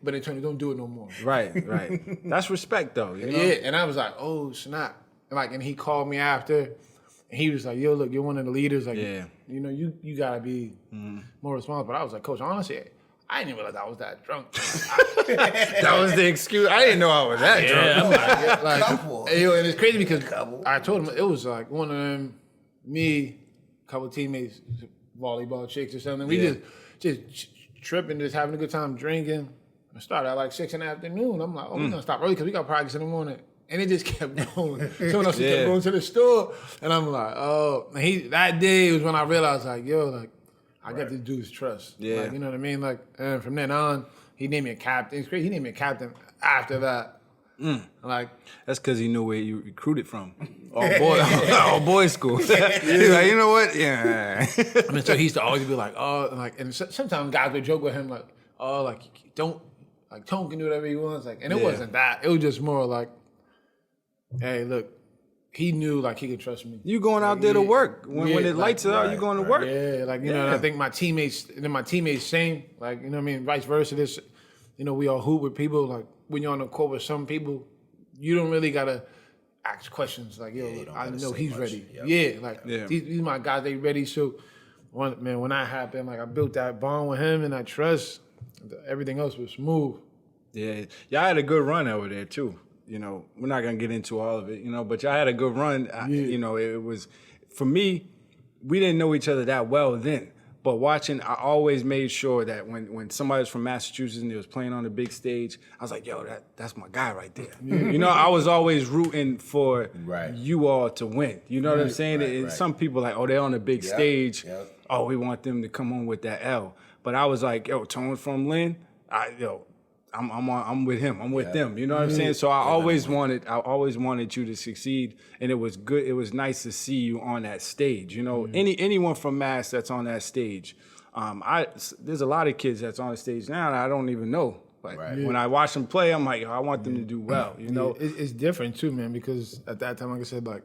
but in turn, don't do it no more. Right. That's respect though. You know? Yeah, and I was like, oh snap! Like, and he called me after, and he was like, yo, look, you're one of the leaders. Like, you know, you gotta be more responsible. But I was like, coach, honestly, I didn't even realize I was that drunk. That was the excuse. I didn't know I was that drunk. I'm like, hey, yo, and it's crazy because I told him it was like one of them, me, a couple teammates, volleyball chicks or something. We just tripping, just having a good time drinking. I started at like 6 in the afternoon. I'm like, oh, we're gonna stop early because we got practice in the morning. And it just kept going. Someone else kept going to the store. And I'm like, oh. And that day was when I realized, like, yo, like, I got this dude's trust. Yeah. Like, you know what I mean? Like, and from then on, he named me a captain. It's crazy. He named me a captain after that. Like, That's because he knew where you recruited from. All boys school. He's like, you know what? Yeah. I mean, so he used to always be like, oh, like, and sometimes guys would joke with him like, oh, like, don't, like, Tone can do whatever he wants. Like, and it wasn't that. It was just more like, hey, look, he knew like he could trust me. You going out there to work. When the lights are out, you going to work. Yeah, like, you know, and I think my teammates, same, like, you know what I mean, vice versa. This, you know, we all hoop with people. Like, when you're on the court with some people, you don't really got to ask questions. Like, yo, I know he's ready. Yep. These my guys, they ready. So, when that happened, like, I built that bond with him and that trust. Everything else was smooth. Yeah, y'all had a good run over there too. You know, we're not gonna get into all of it, you know, but y'all had a good run. You know, it was, for me, we didn't know each other that well then. But watching, I always made sure that when somebody was from Massachusetts and they was playing on the big stage, I was like, yo, that's my guy right there. You know, I was always rooting for you all to win. You know what I'm saying? And some people like, oh, they're on the big stage. Oh, we want them to come on with that L. But I was like, yo, Tone from Lynn, I'm with him. I'm with them. You know what I'm saying? So I always wanted you to succeed, and it was good. It was nice to see you on that stage. You know, anyone from Mass that's on that stage. There's a lot of kids that's on the stage now that I don't even know. Like when I watch them play, I'm like, I want them to do well. You know, it's different too, man. Because at that time, like I said, like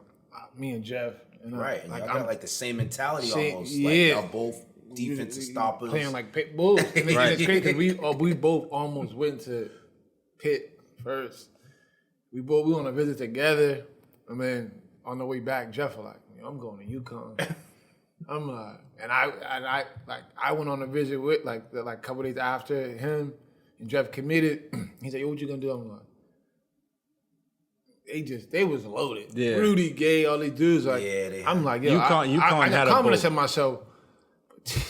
me and Jeff, and like y'all got like the same mentality almost. Yeah, like y'all both defensive stoppers, playing like pit bulls. And it's crazy because we both almost went to Pitt first. We on a visit together, and then on the way back, Jeff was like, I'm going to UConn. I'm like, and I went on a visit with like a couple days after him, and Jeff committed. He said, yo, what you gonna do? I'm like, they was loaded. Yeah. Rudy, Gay, all these dudes. Like, I'm like, yo, UConn I had a commented boat. to myself,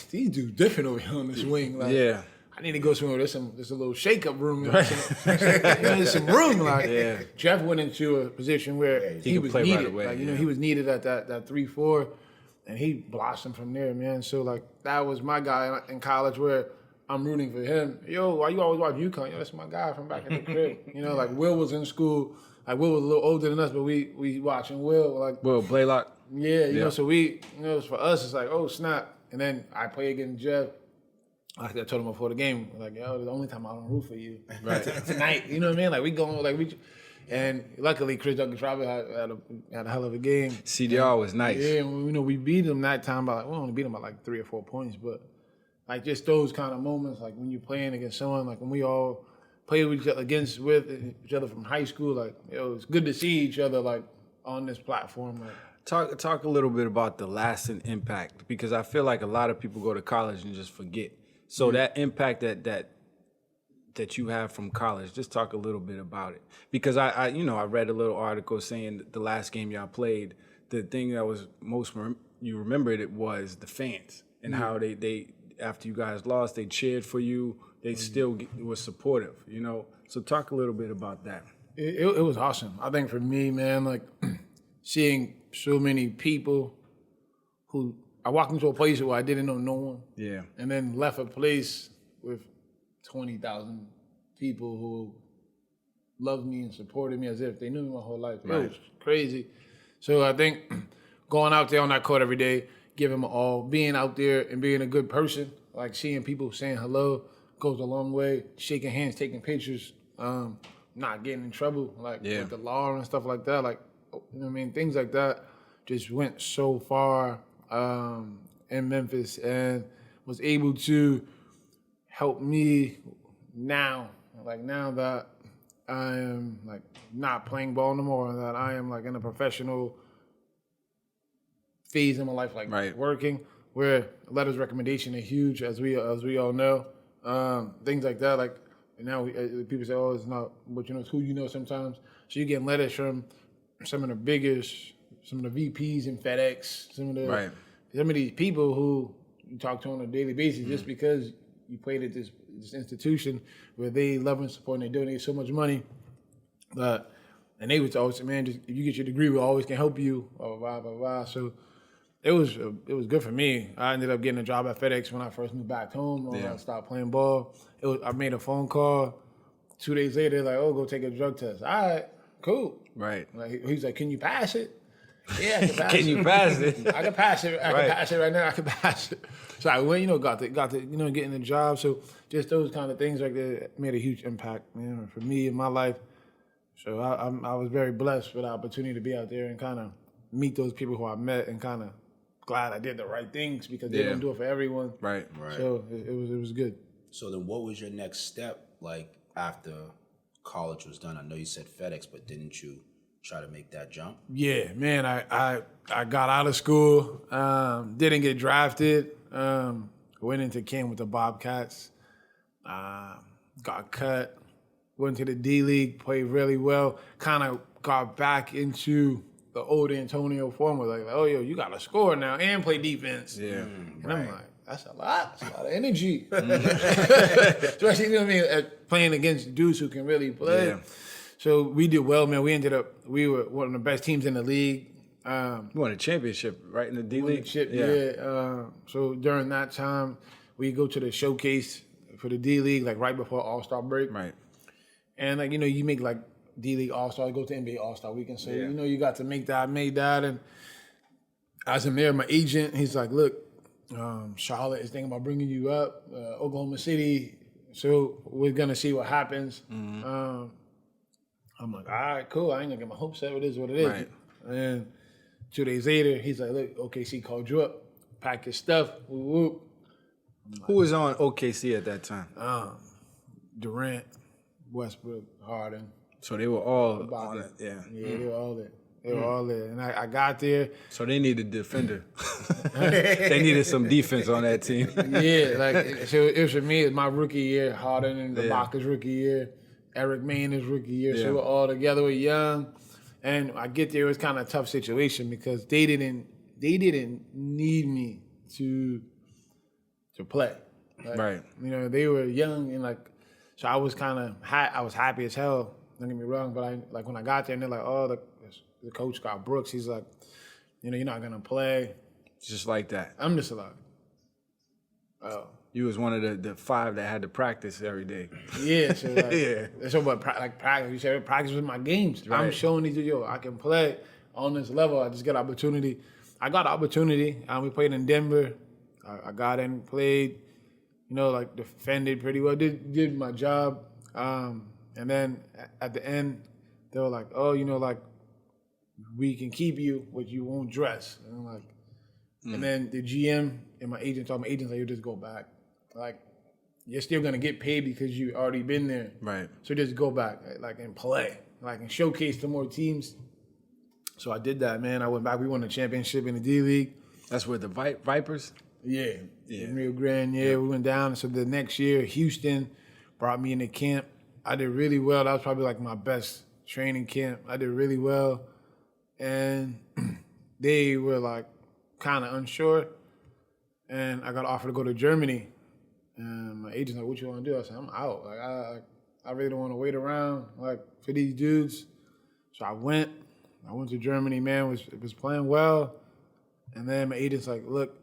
these dudes different over here on this wing. Like, I need to go somewhere. There's a little shake-up room. There's some room. Like, Jeff went into a position where he was play needed. right away, like, you know, he was needed at that 3-4, and he blossomed from there, man. So, like, that was my guy in college where I'm rooting for him. Yo, why you always watch UConn? Yo, that's my guy from back in the crib. You know, like, Will was in school. Like, Will was a little older than us, but we watching Will. Like, Will Blaylock. Yeah, you know, so we, you know, for us, it's like, oh, snap. And then I play against Jeff. Like I told him before the game, like, yo, the only time I don't root for you. Tonight, you know what I mean? Like, we going, like, and luckily, Chris Douglas-Robert had a hell of a game. CDR was nice. Yeah, and, you know, we beat him that time by, we only beat him by like 3 or 4 points, but like just those kind of moments, like when you're playing against someone, like when we all play with each other from high school, like, yo, it's good to see each other, like, on this platform. Like, Talk a little bit about the lasting impact, because I feel like a lot of people go to college and just forget. So that impact that you have from college, just talk a little bit about it. Because I read a little article saying that the last game y'all played, the thing that was most you remembered it was the fans and how they after you guys lost, they cheered for you. They still were supportive, you know. So talk a little bit about that. It was awesome. I think for me, man, like seeing so many people who I walked into a place where I didn't know no one. Yeah. And then left a place with 20,000 people who loved me and supported me as if they knew me my whole life. Right. It was crazy. So I think going out there on that court every day, giving my all, being out there and being a good person, like seeing people saying hello goes a long way. Shaking hands, taking pictures, not getting in trouble, like with the law and stuff like that. Like, you know what I mean? Things like that just went so far in Memphis and was able to help me now. Like now that I am like not playing ball no more, that I am like in a professional phase in my life, like working, where letters of recommendation are huge, as we all know. Things like that, like now people say, oh, it's not what you know, it's who you know sometimes. So you get letters from some of the biggest, some of the VPs in FedEx, some of these people who you talk to on a daily basis just because you played at this institution where they love and support and they donate so much money. And they would always say, man, just, if you get your degree, we always can help you, blah, blah, blah, blah. So it was good for me. I ended up getting a job at FedEx when I first moved back home. When I stopped playing ball. I made a phone call 2 days later, they're like, oh, go take a drug test. All right, cool. Right. Like, he's like, can you pass it? Yeah, I can pass it. Can you pass it? I can pass it. I Right. can pass it right now. I can pass it. So I went, got to, getting the job. So just those kind of things like that made a huge impact, for me in my life. So I was very blessed for the opportunity to be out there and kind of meet those people who I met, and kind of glad I did the right things, because they don't do it for everyone. Right. So it was good. So then what was your next step like after college was done? I know you said FedEx, but didn't you try to make that jump? Yeah, man, I got out of school, didn't get drafted, went into camp with the Bobcats, got cut, went to the D League, played really well, kind of got back into the old Antonio formula, like, oh, yo, you got to score now and play defense. Yeah. And I'm like, that's a lot. That's a lot of energy. Especially, you know what I mean, playing against dudes who can really play. Yeah. So we did well, man. We were one of the best teams in the league. You won a championship, right, in the D League? So during that time, we go to the showcase for the D League, like right before All-Star break. Right. And like, you make like D League All-Star, go to NBA All-Star weekend. So, you got to make that. I made that. And as I'm there, my agent, he's like, look, Charlotte is thinking about bringing you up, Oklahoma City. So we're going to see what happens. Mm-hmm. I'm like, all right, cool. I ain't gonna get my hopes up. It is what it is. Right. And 2 days later, he's like, look, OKC called you up. Pack your stuff. Whoop, whoop. Who was on OKC at that time? Durant, Westbrook, Harden. So they were all on it. Yeah. Yeah, they were all there. They were all there. And I got there. So they needed a defender. They needed some defense on that team. Yeah, like, so it was for me, my rookie year, Harden and Ibaka's rookie year, Eric Maynard's rookie year. So we were all together, we're young. And I get there, it was kind of a tough situation because they didn't need me to play. Like, Right. They were young and so I was kind of I was happy as hell. Don't get me wrong, but when I got there and they're like, oh, the coach Scott Brooks, he's like, you're not gonna play. Just like that. I'm just like, oh. You was one of the 5 that had to practice every day. Yeah, so So, but practice. You said practice with my games. Right. I'm showing these, I can play on this level. I just get opportunity. I got opportunity. We played in Denver. I got in, played. Defended pretty well. Did my job. And then at the end, they were like, oh, we can keep you, but you won't dress. And I'm like, and then the GM and my agent told my agents, like, you just go back. Like, you're still gonna get paid because you already been there. Right. So just go back, and play, and showcase to more teams. So I did that, man. I went back. We won the championship in the D League. That's where the Vipers? Yeah. In Rio Grande, we went down. So the next year, Houston brought me into camp. I did really well. That was probably my best training camp. I did really well. And they were kind of unsure. And I got offered to go to Germany. And my agent's like, what you want to do? I said, I'm out. I really don't want to wait around for these dudes. So I went to Germany, man, was playing well. And then my agent's like, look,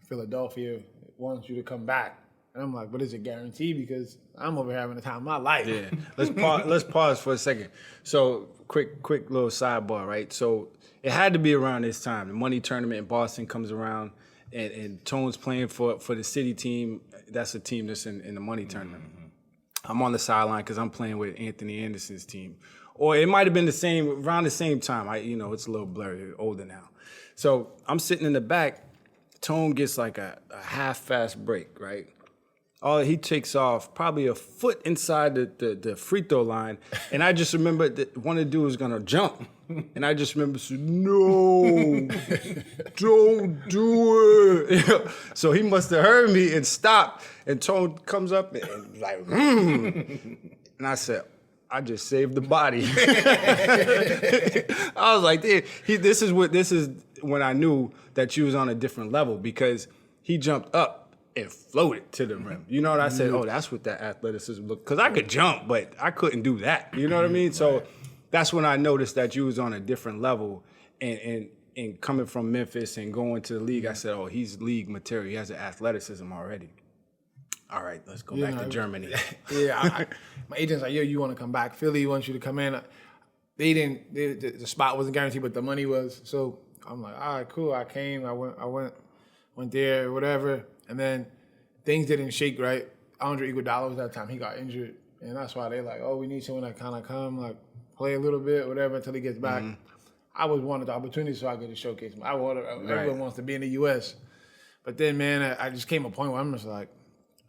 Philadelphia wants you to come back. And I'm like, but is it guaranteed? Because I'm over here having the time of my life. Yeah. Let's pause for a second. So quick little sidebar, right? So it had to be around this time. The money tournament in Boston comes around, and Tone's playing for the city team. That's a team that's in the money tournament. Mm-hmm. I'm on the sideline because I'm playing with Anthony Anderson's team. Or it might have been around the same time. It's a little blurry, older now. So I'm sitting in the back. Tone gets a half-fast break, right? He takes off probably a foot inside the free throw line. And I just remember that one of the dudes was going to jump. And I just remember saying, no, don't do it. So he must have heard me and stopped. And Tone comes up and like, And I said, I just saved the body. I was like, this is when I knew that you was on a different level, because he jumped up and floated to the rim. You know what I said? Oh, that's what that athleticism looked. Because I could jump, but I couldn't do that. You know what I mean? So that's when I noticed that you was on a different level. And coming from Memphis and going to the league, I said, oh, he's league material. He has the athleticism already. All right, let's go You back know, to Germany. Yeah, my agent's like, yo, you want to come back? Philly wants you to come in. They didn't. The spot wasn't guaranteed, but the money was. So I'm like, all right, cool. I came. I went there, whatever. And then things didn't shake right. Andre Iguodala that time he got injured, and that's why they like, oh, we need someone that kind of come like play a little bit, whatever, until he gets back. I was wanted the opportunity so I could just showcase him. Everyone wants to be in the U.S. But then, man, I just came to a point where I'm just like,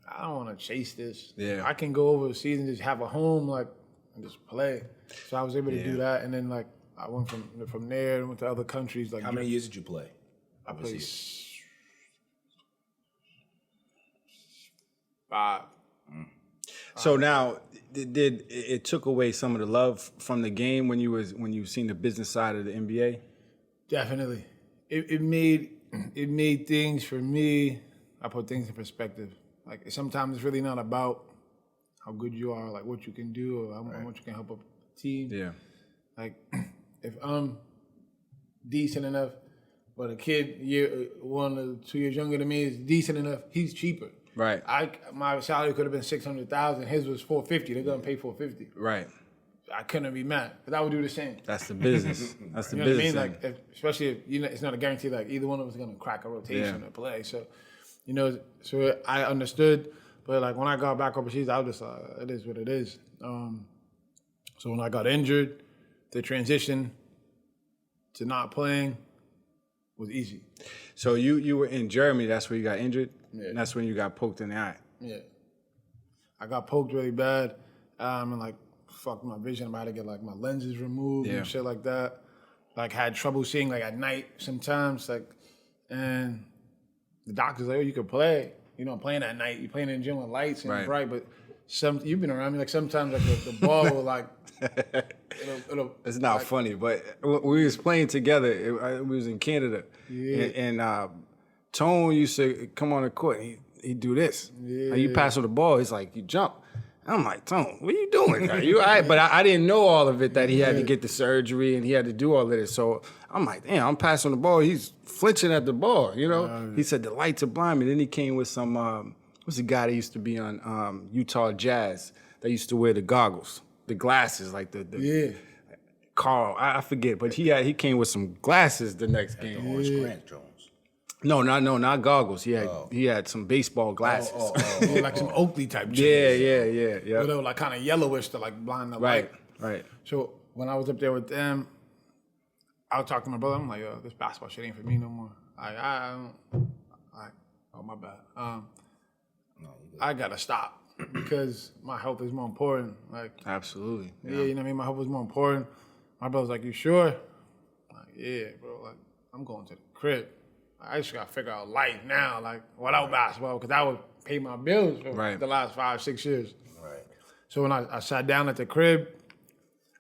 I don't want to chase this. Yeah. I can go overseas and just have a home, like, and just play. So I was able to do that, and then like I went from there and went to other countries. Like, How many years did you play? I played 5. So now, did it took away some of the love from the game when you seen the business side of the NBA? Definitely, it made things for me. I put things in perspective. Like sometimes it's really not about how good you are, like what you can do, or how much you can help a team. Yeah. Like if I'm decent enough, but a kid 1 or 2 years younger than me is decent enough, he's cheaper. Right. My salary could have been $600,000. His was $450. They're gonna pay $450. Right. I couldn't be mad because I would do the same. That's the business. That's the You know what I business. mean? Like, especially if it's not a guarantee. Like either one of us is gonna crack a rotation or play. So, so I understood. But like when I got back overseas, I was just like, it is what it is. So when I got injured, the transition to not playing was easy. So you were in Germany. That's where you got injured. Yeah. And that's when you got poked in the eye. Yeah. I got poked really bad. And like fucked my vision. I had to get like my lenses removed and shit like that. Like had trouble seeing like at night sometimes. Like, and the doctor's like, oh, you could play. You know, playing at night. You're playing in the gym with lights and bright, but you've been around me. Like sometimes like the ball will like, It's not funny, but we was playing together. We was in Canada, and Tone used to come on the court. And he'd do this. Like, you pass him the ball, he's like, you jump. I'm like, Tone, what are you doing? Are you all right? But I didn't know all of it, that he had to get the surgery and he had to do all of this. So I'm like, damn, I'm passing the ball. He's flinching at the ball, He said the lights are blind me. Then he came with some, what's the guy that used to be on Utah Jazz that used to wear the goggles, the glasses, like the Carl, I forget, but he came with some glasses the next game. Orange Grant Jones. No, not goggles. He had some baseball glasses. like some Oakley type. Yeah. But they were like kind of yellowish to like blind the light. Right. So when I was up there with them, I was talking to my brother. I'm like, yo, this basketball shit ain't for me no more. Oh my bad. I gotta stop because my health is more important. Like, Absolutely. yeah, you know what I mean. My health is more important. My brother's like, you sure? I'm like, yeah, bro. Like, I'm going to the crib. I just gotta figure out life now, like without basketball, because I would pay my bills for the last 5-6 years. Right. So when I sat down at the crib,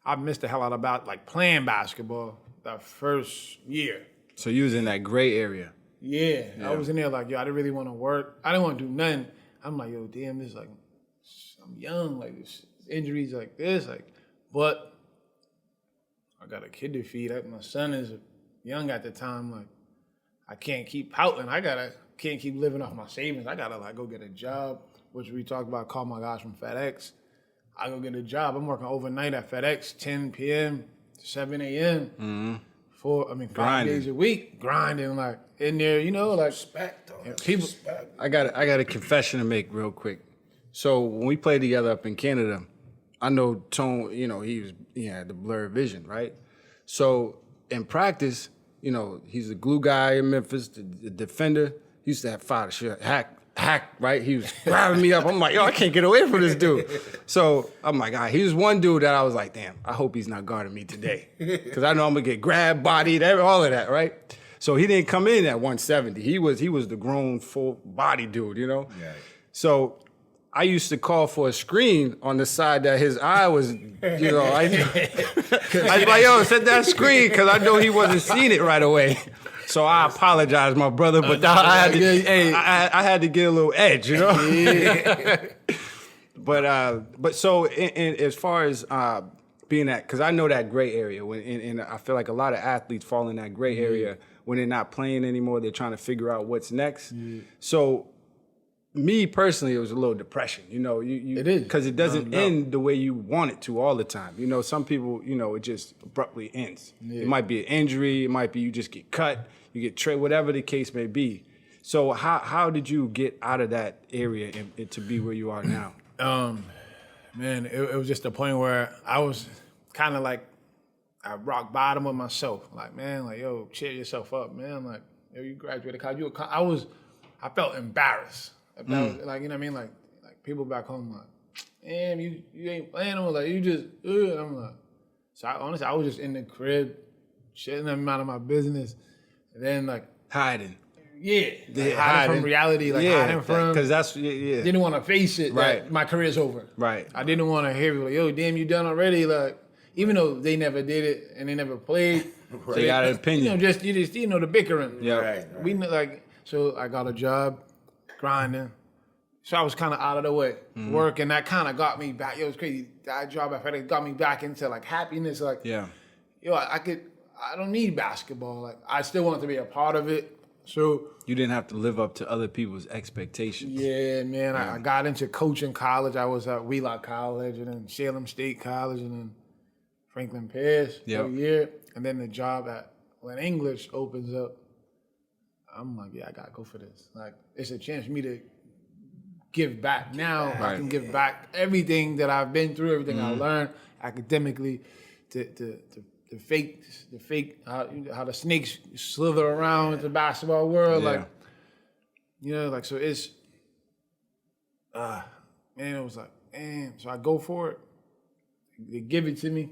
I missed the hell out about like playing basketball that first year. So you was in that gray area. Yeah, I was in there like, yo, I didn't really want to work. I didn't want to do nothing. I'm like, yo, damn, this like, I'm young, like this injuries like this, like, but I got a kid to feed. My son is young at the time, like. I can't keep pouting. Can't keep living off my savings. I gotta like go get a job, which we talked about. Call my guys from FedEx. I go get a job. I'm working overnight at FedEx, 10 p.m. to 7 a.m. 5 days a week, grinding like in there, like Respect, though. people. Respect. I got a confession to make real quick. So when we played together up in Canada, I know Tone, he had the blurred vision, right? So in practice, he's the glue guy in Memphis, the defender. He used to have fire shit, hack, right? He was grabbing me up. I'm like, yo, I can't get away from this dude. So I'm like, he was one dude that I was like, damn, I hope he's not guarding me today. Because I know I'm going to get grabbed, bodied, all of that, right? So he didn't come in at 170. He was the grown, full body dude, Yeah. So I used to call for a screen on the side that his eye was, I was like, yo, set that screen, because I know he wasn't seeing it right away. So I apologize, my brother, but I had to get a little edge, But so in as far as being that, because I know that gray area, and I feel like a lot of athletes fall in that gray area when they're not playing anymore. They're trying to figure out what's next. So me personally, it was a little depression. You know, you It is. because it doesn't No. end the way you want it to all the time. You know, some people, you know, it just abruptly ends. It might be an injury. It might be you just get cut. You get traded. Whatever the case may be. So how did you get out of that area and to be where you are now? Man, it was just the point where I was kind of like at rock bottom of myself. Like, man, like, yo, cheer yourself up, man. Like, yo, you graduated college. I felt embarrassed. I felt, like, you know what I mean? Like people back home, like, damn, you ain't playing no more. Like, you just, and I'm like, so honestly, I was just in the crib, shitting them out of my business. And then, like, Hiding. hiding from reality, like hiding from, because that's didn't want to face it, Right. that my career's over. Right. I didn't want to hear people like, yo, damn, you done already? Like, even though they never did it and they never played. They got an opinion. You know, just the bickering. Yeah. Right. We like, so I got a job, grinding. So I was kind of out of the way, work, and that kind of got me back. Yo, it was crazy. That job I had got me back into like happiness. Like, Yeah. yo, I don't need basketball. Like, I still want to be a part of it. So You didn't have to live up to other people's expectations. yeah, man, I got into coaching college. I was at Wheelock College and then Salem State College and then Franklin Pierce for Yep. a year. And then the job at Lynn English opens up. I'm like, yeah, I got to go for this. Like, it's a chance for me to give back now. I Right. can give back everything that I've been through, everything I learned academically, the fake, how the snakes slither around the basketball world. Yeah. Like, you know, like, so it's, man, it was like, damn. So I go for it. They give it to me.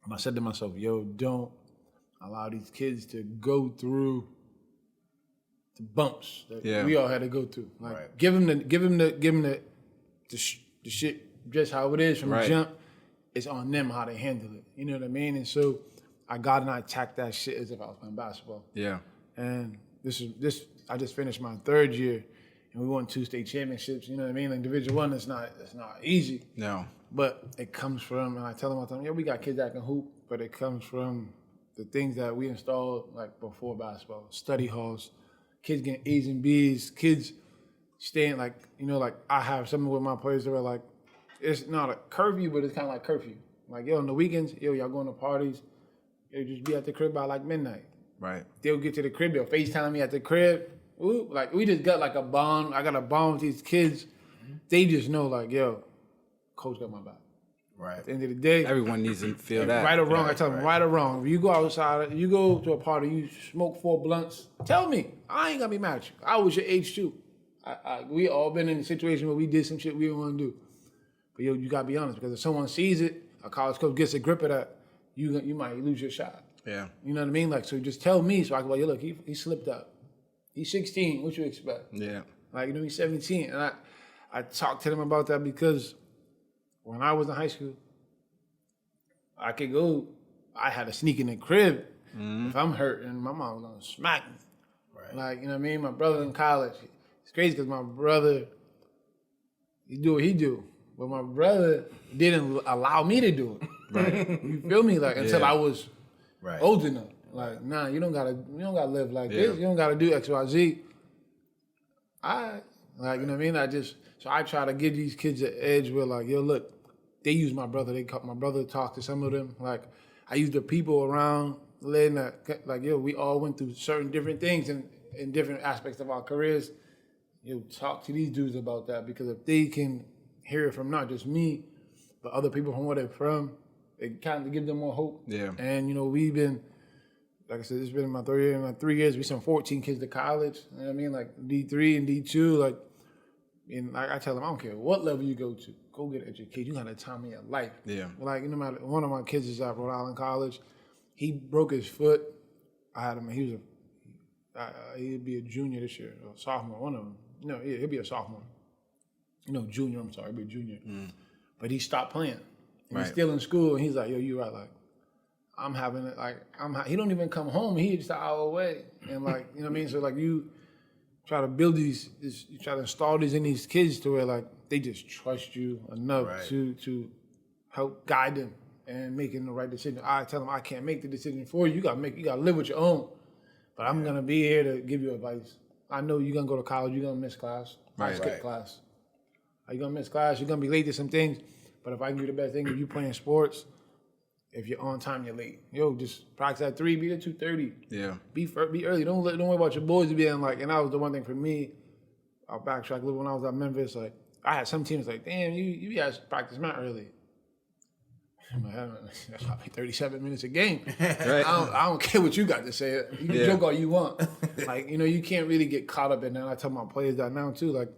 And I said to myself, yo, don't allow these kids to go through the bumps that we all had to go through. Like, give them the shit just how it is from the jump. It's on them how they handle it. You know what I mean? And so I got and I attacked that shit as if I was playing basketball. Yeah. And I just finished my third year and we won 2 state championships. You know what I mean? Like Division I, it's not easy. No. But it comes from, and I tell them all the time, yeah, we got kids that can hoop, but it comes from the things that we installed like before basketball, study halls, kids getting A's and B's, kids staying like, you know, like I have something with my players that are like, it's not a curfew, but it's kind of like curfew. Like, yo, on the weekends, yo, y'all going to parties, yo, just be at the crib by like midnight. Right. They'll get to the crib, they'll FaceTime me at the crib. Ooh, like, we just got like a bond. I got a bond with these kids. They just know, like, yo, coach got my back. Right. At the end of the day, Everyone needs to feel that. right or wrong, I tell them, right or wrong. If you go outside, you go to a party, you smoke 4 blunts, tell me. I ain't gonna be mad at you. I was your age too. We all been in a situation where we did some shit we didn't want to do. But yo, you gotta be honest, because if someone sees it, a college coach gets a grip of that, you might lose your shot. Yeah. You know what I mean? Like, so just tell me so I can go, yo, look, he slipped up. He's 16, what you expect? Yeah. Like, you know, he's 17. And I talked to them about that because when I was in high school, I had to sneak in the crib. If I'm hurt, and my mom was gonna smack me. Right. Like, you know what I mean? My brother in college, it's crazy because my brother, he do what he do. But my brother didn't allow me to do it. Right. You feel me? Like, until I was Right. old enough. Like, nah, you don't gotta live like this. You don't gotta do X, Y, Z. Like, you know what I mean? So I try to give these kids an edge where, like, yo, look, they use my brother. My brother talked to some of them. Like, I use the people around Lynn that, like, yo, we all went through certain different things in different aspects of our careers. Yo, talk to these dudes about that, because if they can hear it from not just me, but other people from where they're from, it kind of gives them more hope. Yeah. And, you know, we've been, like I said, it's been my third year. In like 3 years, we sent 14 kids to college. You know what I mean? Like D3 and D2. Like, and like I tell them, I don't care what level you go to, go get an education. You got a time in your life. Yeah. Like, no matter, one of my kids is at Rhode Island College. He broke his foot. I had him. He'd be a junior this year, or sophomore. One of them. No, yeah, he'll be a sophomore. No, junior. I'm sorry, he'll be a junior. But he stopped playing. And he's still in school, and he's like, yo, you right, like, I'm having it, like, he don't even come home, he's just an hour away. And like, you know what I mean? So like, you try to build you try to install these in these kids to where like, they just trust you enough to help guide them and making the right decision. I tell them, I can't make the decision for you. You gotta live with your own. But I'm gonna be here to give you advice. I know you're gonna go to college, you're gonna miss class. I Right. skip Right. class. You're gonna miss class, you're gonna be late to some things. But if I can do the best thing, if you playing sports, if you're on time, you're late. Yo, just practice at 3, be at 2:30. Yeah. Be early. Don't worry about your boys being like. And that was the one thing for me. I'll backtrack a little. When I was at Memphis, like I had some teams like, damn, you guys practice not early. I'm like, that's probably 37 minutes a game. Right. I don't care what you got to say. You can joke all you want. Like, you can't really get caught up in that. I tell my players that now too. Like,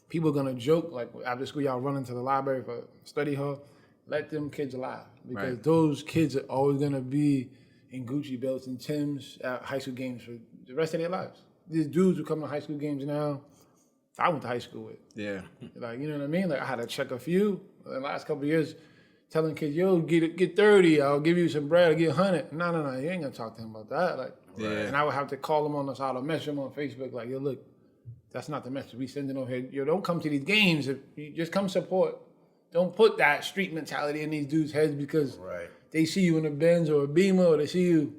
people are gonna joke. Like after school, y'all run into the library for study hall. Let them kids laugh because those kids are always gonna be in Gucci belts and Timbs at high school games for the rest of their lives. These dudes who come to high school games now, I went to high school with. Yeah. Like, you know what I mean? Like, I had to check a few in the last couple of years, telling kids, yo, get 30, I'll give you some bread, I'll get 100. No, you ain't gonna talk to him about that. Like, and I would have to call him on the side or message him on Facebook, like, yo, look, that's not the message we sending over here. Yo, don't come to these games. If you just come support. Don't put that street mentality in these dudes' heads because they see you in a Benz or a Beamer or they see you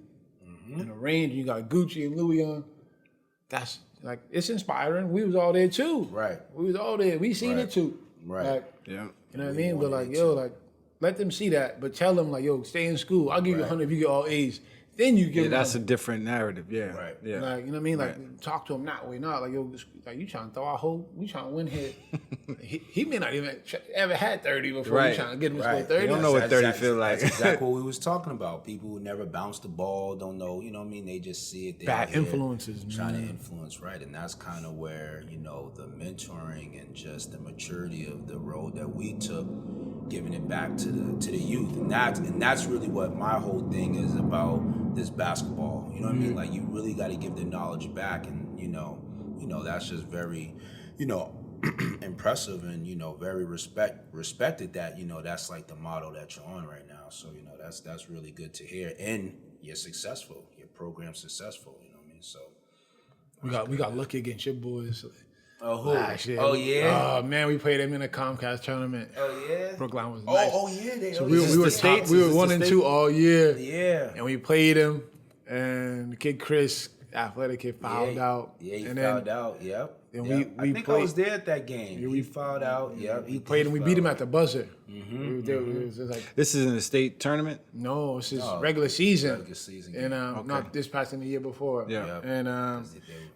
in a Range and you got Gucci and Louis on. That's like, it's inspiring. We was all there too. Right. We was all there. We seen it too. Right. Like, Yeah. you know what I mean? But like, yo, like, let them see that. But tell them like, yo, stay in school. I'll give you 100 if you get all A's. Then you give them. That's a different narrative. Yeah. Right. Yeah. Like, you know what I mean? Like, talk to him that way. Not like, yo, like, you trying to throw our whole, we trying to win here. he may not even ever had 30 before. Right. You trying to get him to score Right. 30. You don't know what 30 feel like. That's exactly what we was talking about. People who never bounce the ball, don't know, you know what I mean? They just see it. Bad influences, Trying man. to influence, right? And that's kind of where, the mentoring and just the maturity of the road that we took, giving it back to the youth. And that's really what my whole thing is about this basketball. You know what I mean? Like, you really got to give the knowledge back. And, that's just very, impressive and, very respected that, that's like the motto that you're on right now. So, that's really good to hear. And you're successful. Your program's successful, you know what I mean? So We got lucky against your boys. oh, who? Last year. Oh, yeah? Oh, man, we played them in a Comcast tournament. Oh, yeah? Brookline was nice. Oh, yeah. So we were state? we Is were this 1 the and state? 2 all year. Yeah. And we played him, and the kid Chris, athletic kid, fouled out. Yeah, he and fouled out. Yep. then Yep. we I think I played- was there at that game. He fouled out. Yep. We played him. We beat him at the buzzer. Mm-hmm. It was just like, This is in the state tournament. no, it's just regular season. Regular season And game. not this past and the year before. Yeah. And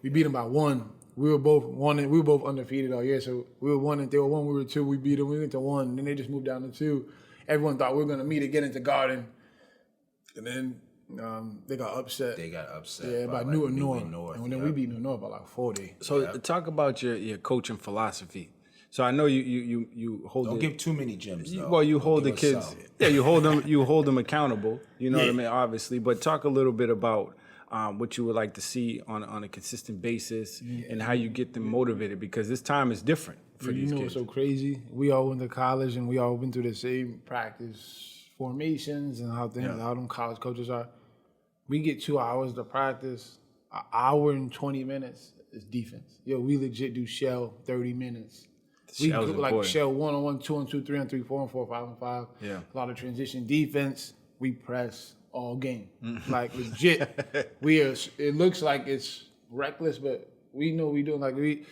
we beat them by 1. We were both undefeated all year. So we were 1 and they were 1. We were 2. We beat them. We went to 1. And then they just moved down to 2. Everyone thought we were gonna meet again at the Garden. And then they got upset. They got upset. Yeah, by like, Newton North. North. And then we beat Newton North by like 40. So talk about your coaching philosophy. So I know you hold. Don't give too many gems, though. Well, you Don't hold the give us kids. some. Yeah, you hold them accountable. You know what I mean, obviously. But talk a little bit about what you would like to see on a consistent basis and how you get them motivated, because this time is different for You these know kids. what's so crazy? We all went to college and we all went through the same practice formations and how them college coaches are. We get 2 hours to practice. An hour and 20 minutes is defense. Yo, we legit do shell 30 minutes. We Shell's go, like important. shell 1-on-1, 2-on-2, 3-on-3, 4-on-4, 5-on-5. Yeah. A lot of transition defense. We press all game. Like legit. It looks like it's reckless, but we know we doing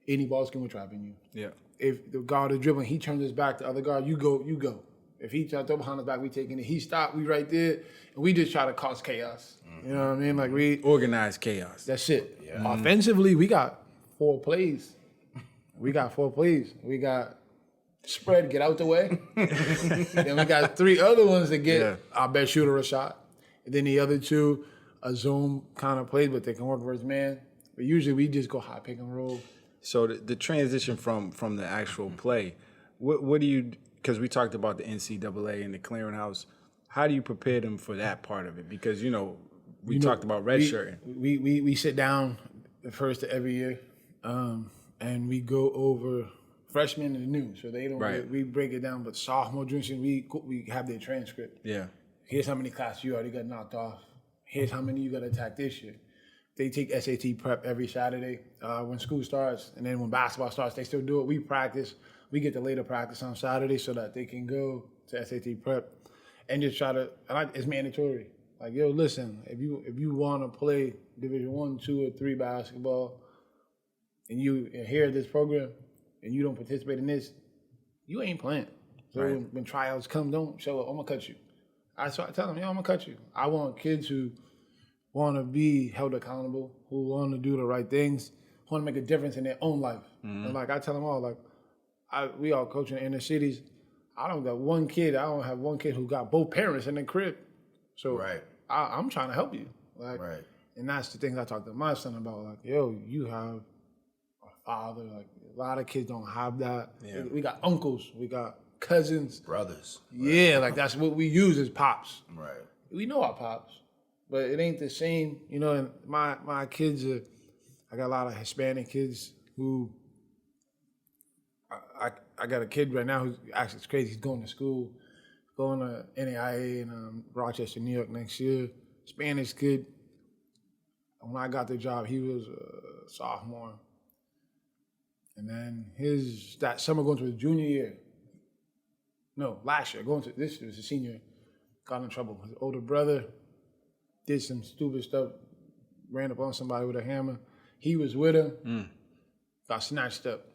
any ball scheme we're trapping you. Yeah. If the guard is dribbling, he turns his back, the other guard, you go. If he try to throw behind his back, we taking it. He stopped, we right there, and we just try to cause chaos. You know what I mean? Like Organized chaos. that's it. Yeah. Offensively, we got 4 plays. We got spread, get out the way. Then we got 3 other ones that get our best shooter a shot. And then the other 2, a zone kind of plays, but they can work versus man. But usually we just go high pick and roll. So the transition from the actual play, what do you? Because we talked about the NCAA and the clearinghouse. How do you prepare them for that part of it? Because we talked about redshirting. We sit down the first of every year, and we go over freshmen and new. So they don't. Right. We break it down. But sophomore, junior, we have their transcript. Yeah. Here's how many classes you already got knocked off. Here's how many you got to attack this year. They take SAT prep every Saturday when school starts, and then when basketball starts, they still do it. We practice. We get the later practice on Saturday so that they can go to SAT prep and just try to. It's mandatory. Like, yo, listen, if you want to play Division 1, 2, or 3 basketball, and you hear this program and you don't participate in this, you ain't playing. So when tryouts come, don't show up. I'm gonna cut you. I tell them, I'm gonna cut you. I want kids who want to be held accountable, who want to do the right things, who want to make a difference in their own life. And like I tell them all, like we all coach in the inner cities. I don't have one kid who got both parents in the crib. So I'm trying to help you. Like, and that's the things I talk to my son about. Like, yo, you have a father. Like, a lot of kids don't have that. Yeah. We got uncles. We got cousins. Brothers. Yeah, like that's what we use as pops. Right. We know our pops, but it ain't the same. You know, and my kids are, I got a lot of Hispanic kids who, I got a kid right now who's actually, it's crazy. He's going to school, going to NAIA in Rochester, New York next year. Spanish kid. When I got the job, he was a sophomore. And then that summer going to his junior year. No, last year, this year was a senior, got in trouble. His older brother did some stupid stuff, ran up on somebody with a hammer. He was with him, got snatched up.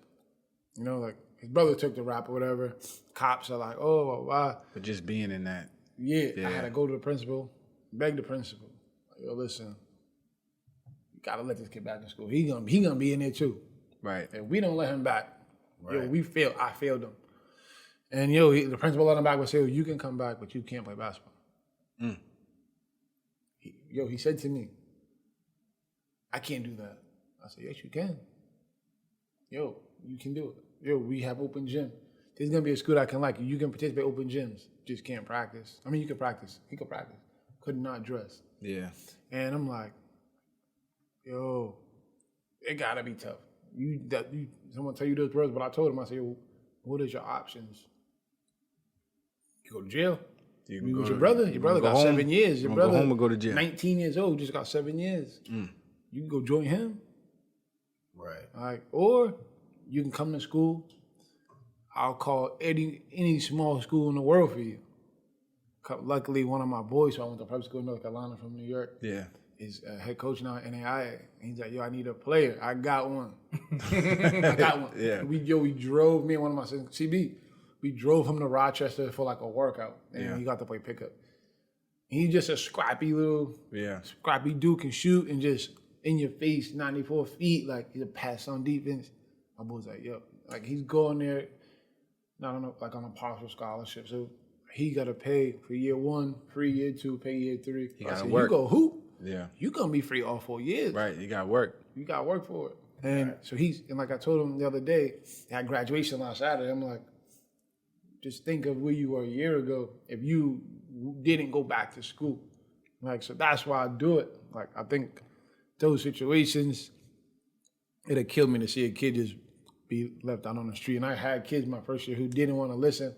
You know, like his brother took the rap or whatever. Cops are like, oh, why? But just being in that. Yeah, I had to go to the principal, beg the principal. Like, yo, listen, you gotta let this kid back in school. He gonna be in there too. Right. If we don't let him back, yo, I failed him. And the principal let him back, but said, you can come back, but you can't play basketball. He said to me, I can't do that. I said, yes, you can. Yo, you can do it. Yo, we have open gym. There's gonna be a school that can like you. You can participate in open gyms, just can't practice. I mean, you can practice. He could practice. Could not dress. Yeah. And I'm like, yo, it gotta be tough. Someone tell you those words, but I told him, I said, yo, what is your options? You go to jail. You can go with your brother. Your brother got 7 years. Your brother go home or go to jail. 19 years old, just got 7 years. You can go join him. Right. Like, or you can come to school. I'll call any small school in the world for you. Luckily, one of my boys, so I went to private school in North Carolina from New York. Yeah. Is a head coach now at NAIA. He's like, yo, I need a player. I got one. I got one. Yeah. We drove, me and one of my sons, CB, we drove him to Rochester for like a workout. And he got to play pickup. And he's just a scrappy scrappy dude, can shoot and just in your face, 94 feet, like he's a pass on defense. My boy's like, yo, like he's going there, not on on a partial scholarship. So he got to pay for year 1, free year 2, pay year 3. He got to work. You go hoop. Yeah. You gonna be free all 4 years. Right, you got work. You got work for it. And so and like I told him the other day, I had graduation last Saturday. I'm like, just think of where you were a year ago if you didn't go back to school. Like, so that's why I do it. Like, I think those situations, it'd kill me to see a kid just be left out on the street. And I had kids my first year who didn't want to listen,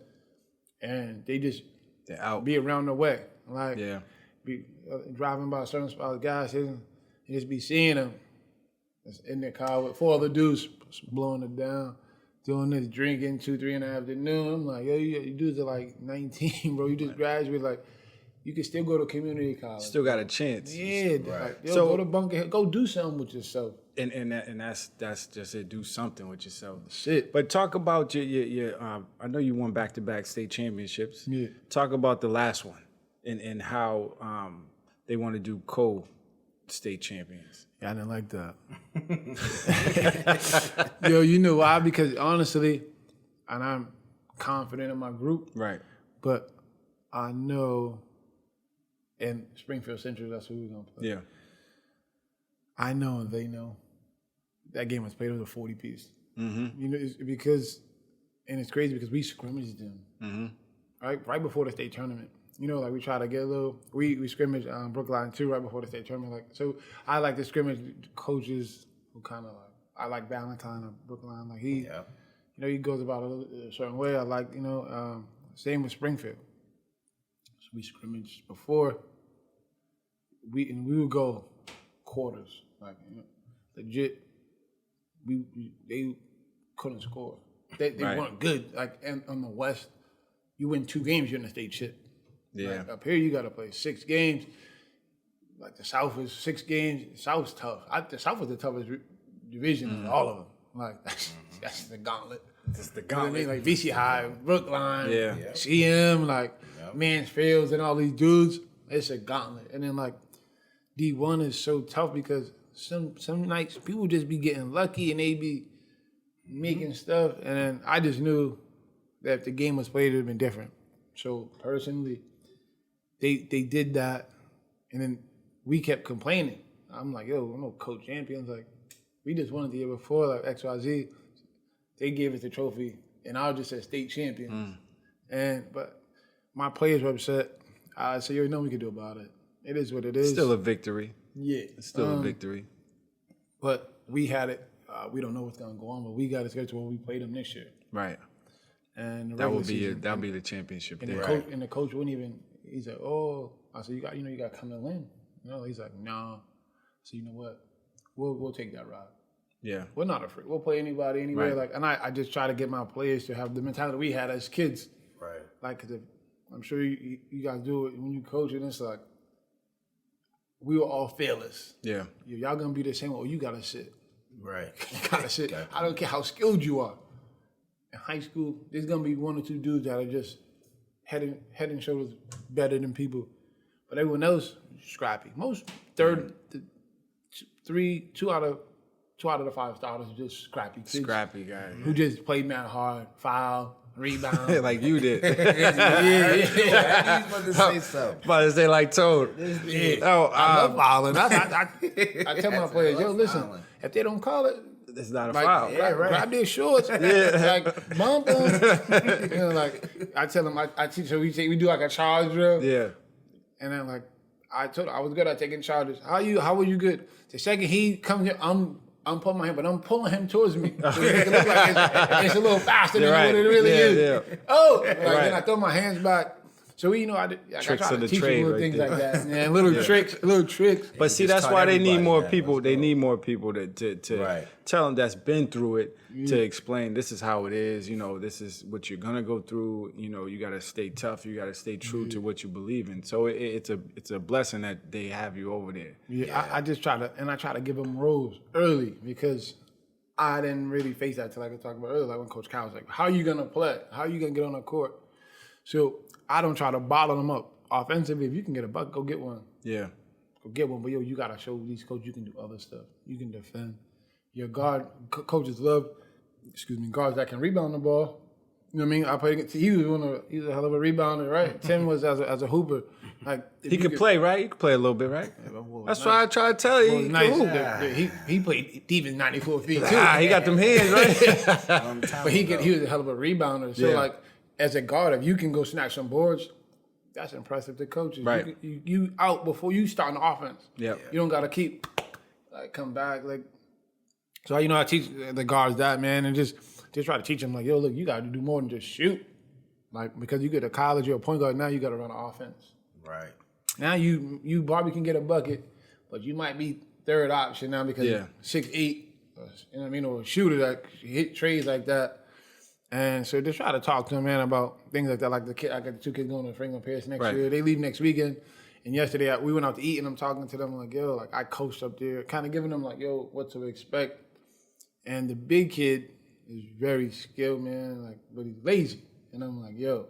and they're out. Be around the way. Like, be driving by a certain spot, guys, and just be seeing them in their car with 4 other dudes blowing it down, doing this, drinking 2, 3 in the afternoon. I'm like, yo, you dudes are like 19, bro. You just graduated. Like, you can still go to community college. Still got a chance. Yeah. Like, yo, so, go to Bunker Hill. Go do something with yourself. And that's just it. Do something with yourself. Shit. But talk about your I know you won back-to-back state championships. Yeah. Talk about the last one and how they want to do co-state champions. Yeah, I didn't like that. Yo, you know why? Because honestly, and I'm confident in my group. Right. But I know in Springfield Central, that's who we're going to play. Yeah. I know and they know. That game was played with a 40-piece. Mm-hmm. You know, it's crazy because we scrimmaged them right before the state tournament. You know, like we try to get a little. We scrimmaged Brookline too right before the state tournament. Like, so I like to scrimmage coaches who kind of like. I like Valentine of Brookline. Like he, he goes about a certain way. I like same with Springfield. So we scrimmaged before. We would go quarters, like legit. They couldn't score. They weren't good. Like on the West, you win 2 games, you're in the state chip. Yeah. Like, up here, you got to play 6 games. Like the South is 6 games. The South's tough. The South was the toughest division of all of them. Like that's the gauntlet. It's the You know what I mean? gauntlet. Like VC High, Brookline, Yeah. CM, like Mansfields and all these dudes. It's a gauntlet. And then like D1 is so tough because some nights people just be getting lucky and they be making stuff. And then I just knew that if the game was played, it would have been different. So personally, they did that, and then we kept complaining. I'm like, yo, we're no coach champions. Like, we just won it the year before, like XYZ. They gave us the trophy, and I was just a state champion. But my players were upset. I said, yo, we can do about it. It is what it is. Still a victory. Yeah. It's still a victory. But we had it. We don't know what's going to go on, but we got to schedule when we play them next year. Right. And the That regular would be season, that'll be the championship. And there. the coach wouldn't even. He's like, oh, I said, you got to come to Lynn. He's like, nah. So you know what? We'll take that ride. Yeah. We're not afraid. We'll play anybody anywhere. Right. Like, and I just try to get my players to have the mentality we had as kids. Right. Like, cause I'm sure you guys do it when you coach, and it's like we were all fearless. Yeah. Y'all gonna be the same. Oh, you gotta sit. Right. You gotta sit. I don't care how skilled you are. In high school, there's gonna be one or two dudes that are just head and shoulders better than people, but everyone else scrappy. Most two out of the five starters are just scrappy kids Scrappy guy. who just play mad hard, foul, rebound. Like you did. I was about to say something. About to say like Toad. Oh, I love fouling. I tell my players, yo, listen, fouling. if they don't call it, it's not a like, foul. grab their shorts, like bump them. Like I tell them, I teach. So we do like a charge drill, Yeah. and then like I told him I was good at taking charges. How were you good? The second he comes here, I'm pulling my hand, but I'm pulling him towards me. So it look like it's a little faster than Right. what it really is. Yeah. Oh, like, Right. then I throw my hands back. So I Tricks try of the to teach trade them little right things there. like that. Yeah, little tricks. But see, just that's taught why they need everybody more that. people. Let's They go. need more people to Right. tell them that's been through it to explain this is how it is. This is what you're gonna go through. You got to stay tough. You got to stay true to what you believe in. So it's a blessing that they have you over there. Yeah, I just try to give them roles early because I didn't really face that till I could talk about earlier. Like when Coach Kyle was like, "How are you gonna play? How are you gonna get on the court?" So I don't try to bottle them up offensively. If you can get a buck, go get one. Yeah. Go get one. But yo, you gotta show these coaches you can do other stuff. You can defend. Your guard coaches love, guards that can rebound the ball. You know what I mean? I played. He was a hell of a rebounder, right? Tim was as a hooper. Like He could play, right? He could play a little bit, right? That's why I try to tell you. Well, He nice. can hoop. He played even 94 feet too. He got them hands, right? But he was a hell of a rebounder. So Yeah. like as a guard, if you can go snatch some boards, that's impressive to coaches. Right. You out before you start an offense. Yep. You don't gotta keep come back like. So I teach the guards that, man, and just try to teach them like, yo, look, you gotta do more than just shoot. Like because you get to college, you're a point guard now, you gotta run an offense. Right. Now you probably can get a bucket, but you might be third option now because Yeah. you're 6'8", you know what I mean, or a shooter that hit trades like that. And so just try to talk to them, man, about things like that. Like I got the two kids going to Franklin Pierce next Right. year. They leave next weekend. And yesterday we went out to eat, and I'm talking to them like, yo, like I coached up there, kind of giving them like, yo, what to expect. And the big kid is very skilled, man, like, but he's lazy. And I'm like, yo,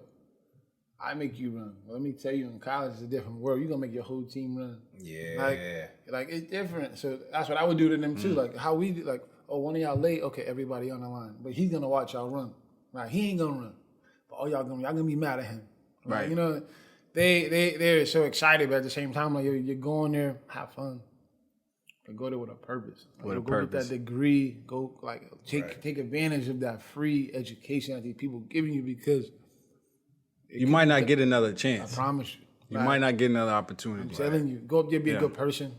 I make you run. Let me tell you, in college it's a different world. You're gonna make your whole team run. Yeah. Like it's different. So that's what I would do to them too. Like how we do, like, oh, one of y'all late, okay, everybody on the line. But he's gonna watch y'all run. Like he ain't gonna run. But oh, y'all gonna be mad at him. Right. You know, they're so excited, but at the same time, like you're going there, have fun. But go there with a purpose. Like, With a go purpose. get that degree. Go like take advantage of that free education that these people giving you because You might not get another I chance. promise you. You might not get another opportunity. I'm telling you, go up there, be Yeah. a good person.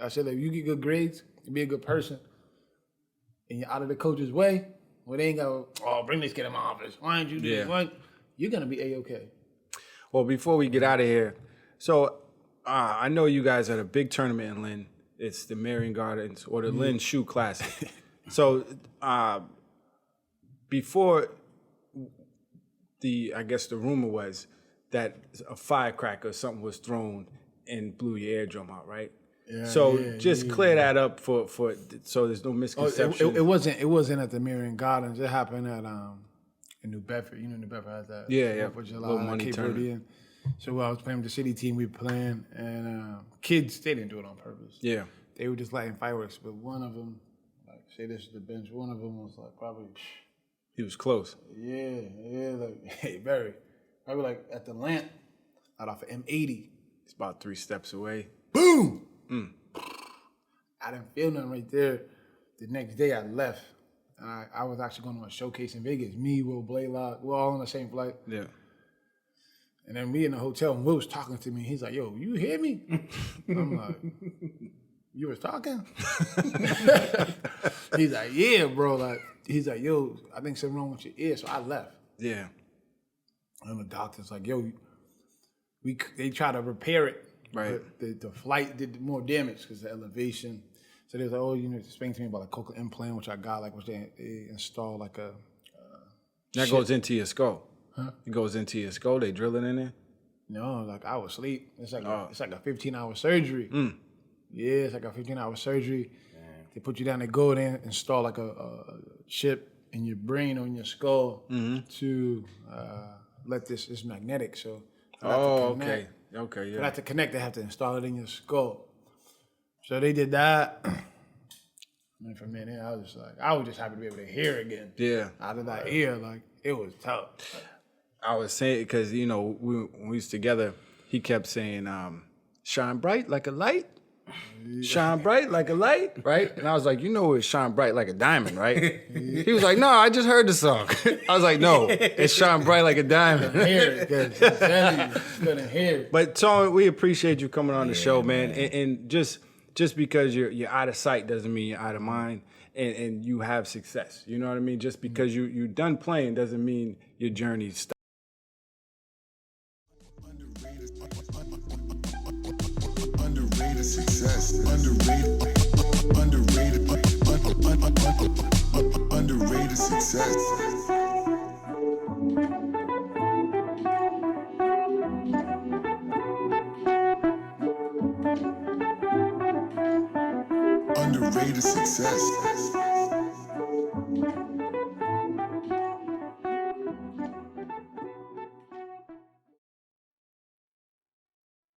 I said, like, you get good grades, you be a good person, and you're out of the coach's way. Well, they ain't got, bring this kid in my office. Why didn't you do this? Yeah. Why? You're gonna be A-okay. Well, before we get out of here, so I know you guys had a big tournament in Lynn. It's the Marion Gardens or the Lynn Shoe Classic. So before I guess the rumor was that a firecracker or something was thrown and blew your eardrum out, right? So yeah, just yeah. clear that up for so there's no Oh, misconception. it wasn't at the Marion Gardens. It happened at in New Bedford. You know, New Bedford has that. Yeah. 4th of Little July, money Cape tournament. Verdean. So I was playing with the city team. We were playing, and kids, they didn't do it on purpose. Yeah. They were just lighting fireworks. But one of them, like say this is the bench. One of them was like probably, He was close. like very, probably like at the lamp, out off of M80. It's about 3 steps away. Boom! I didn't feel nothing right there. The next day I left. And I was actually going to a showcase in Vegas. Me, Will Blaylock, we're all on the same flight. Yeah. And then we in the hotel, and Will was talking to me. He's like, yo, you hear me? I'm like, you was talking? He's like, yeah, bro. Like, he's like, yo, I think something wrong with your ear. So I left. Yeah. And the doctor's like, yo, they try to repair it. Right. But the flight did more damage because the elevation. So they was like, oh, you know, explain to me about a cochlear implant, which I got, like, which they install like a. That goes into your skull. Huh? It goes into your skull. They drill it in there. No, like I was asleep. It's like a 15-hour surgery. Yeah, it's like a 15-hour surgery. They put you down. They go in, install like a chip in your brain or in your skull to let this. It's magnetic, so. Okay. Yeah. For that to connect, they have to install it in your skull. So they did that. And from there, I was just happy to be able to hear again. Yeah. Out of that ear, like it was tough. I was saying, because, you know, when we was together, he kept saying, shine bright like a light. Shine bright like a light, right? And I was like, you know it's shine bright like a diamond, right? He was like, no, I just heard the song. I was like, no, it's shine bright like a diamond. Hear it, because I'm telling you, you couldn't hear it. But Tony, we appreciate you coming on the show, man. And just because you're out of sight doesn't mean you're out of mind, and you have success. You know what I mean? Just because you're done playing doesn't mean your journey's stopped. Underrated success. Underrated success. Underrated success.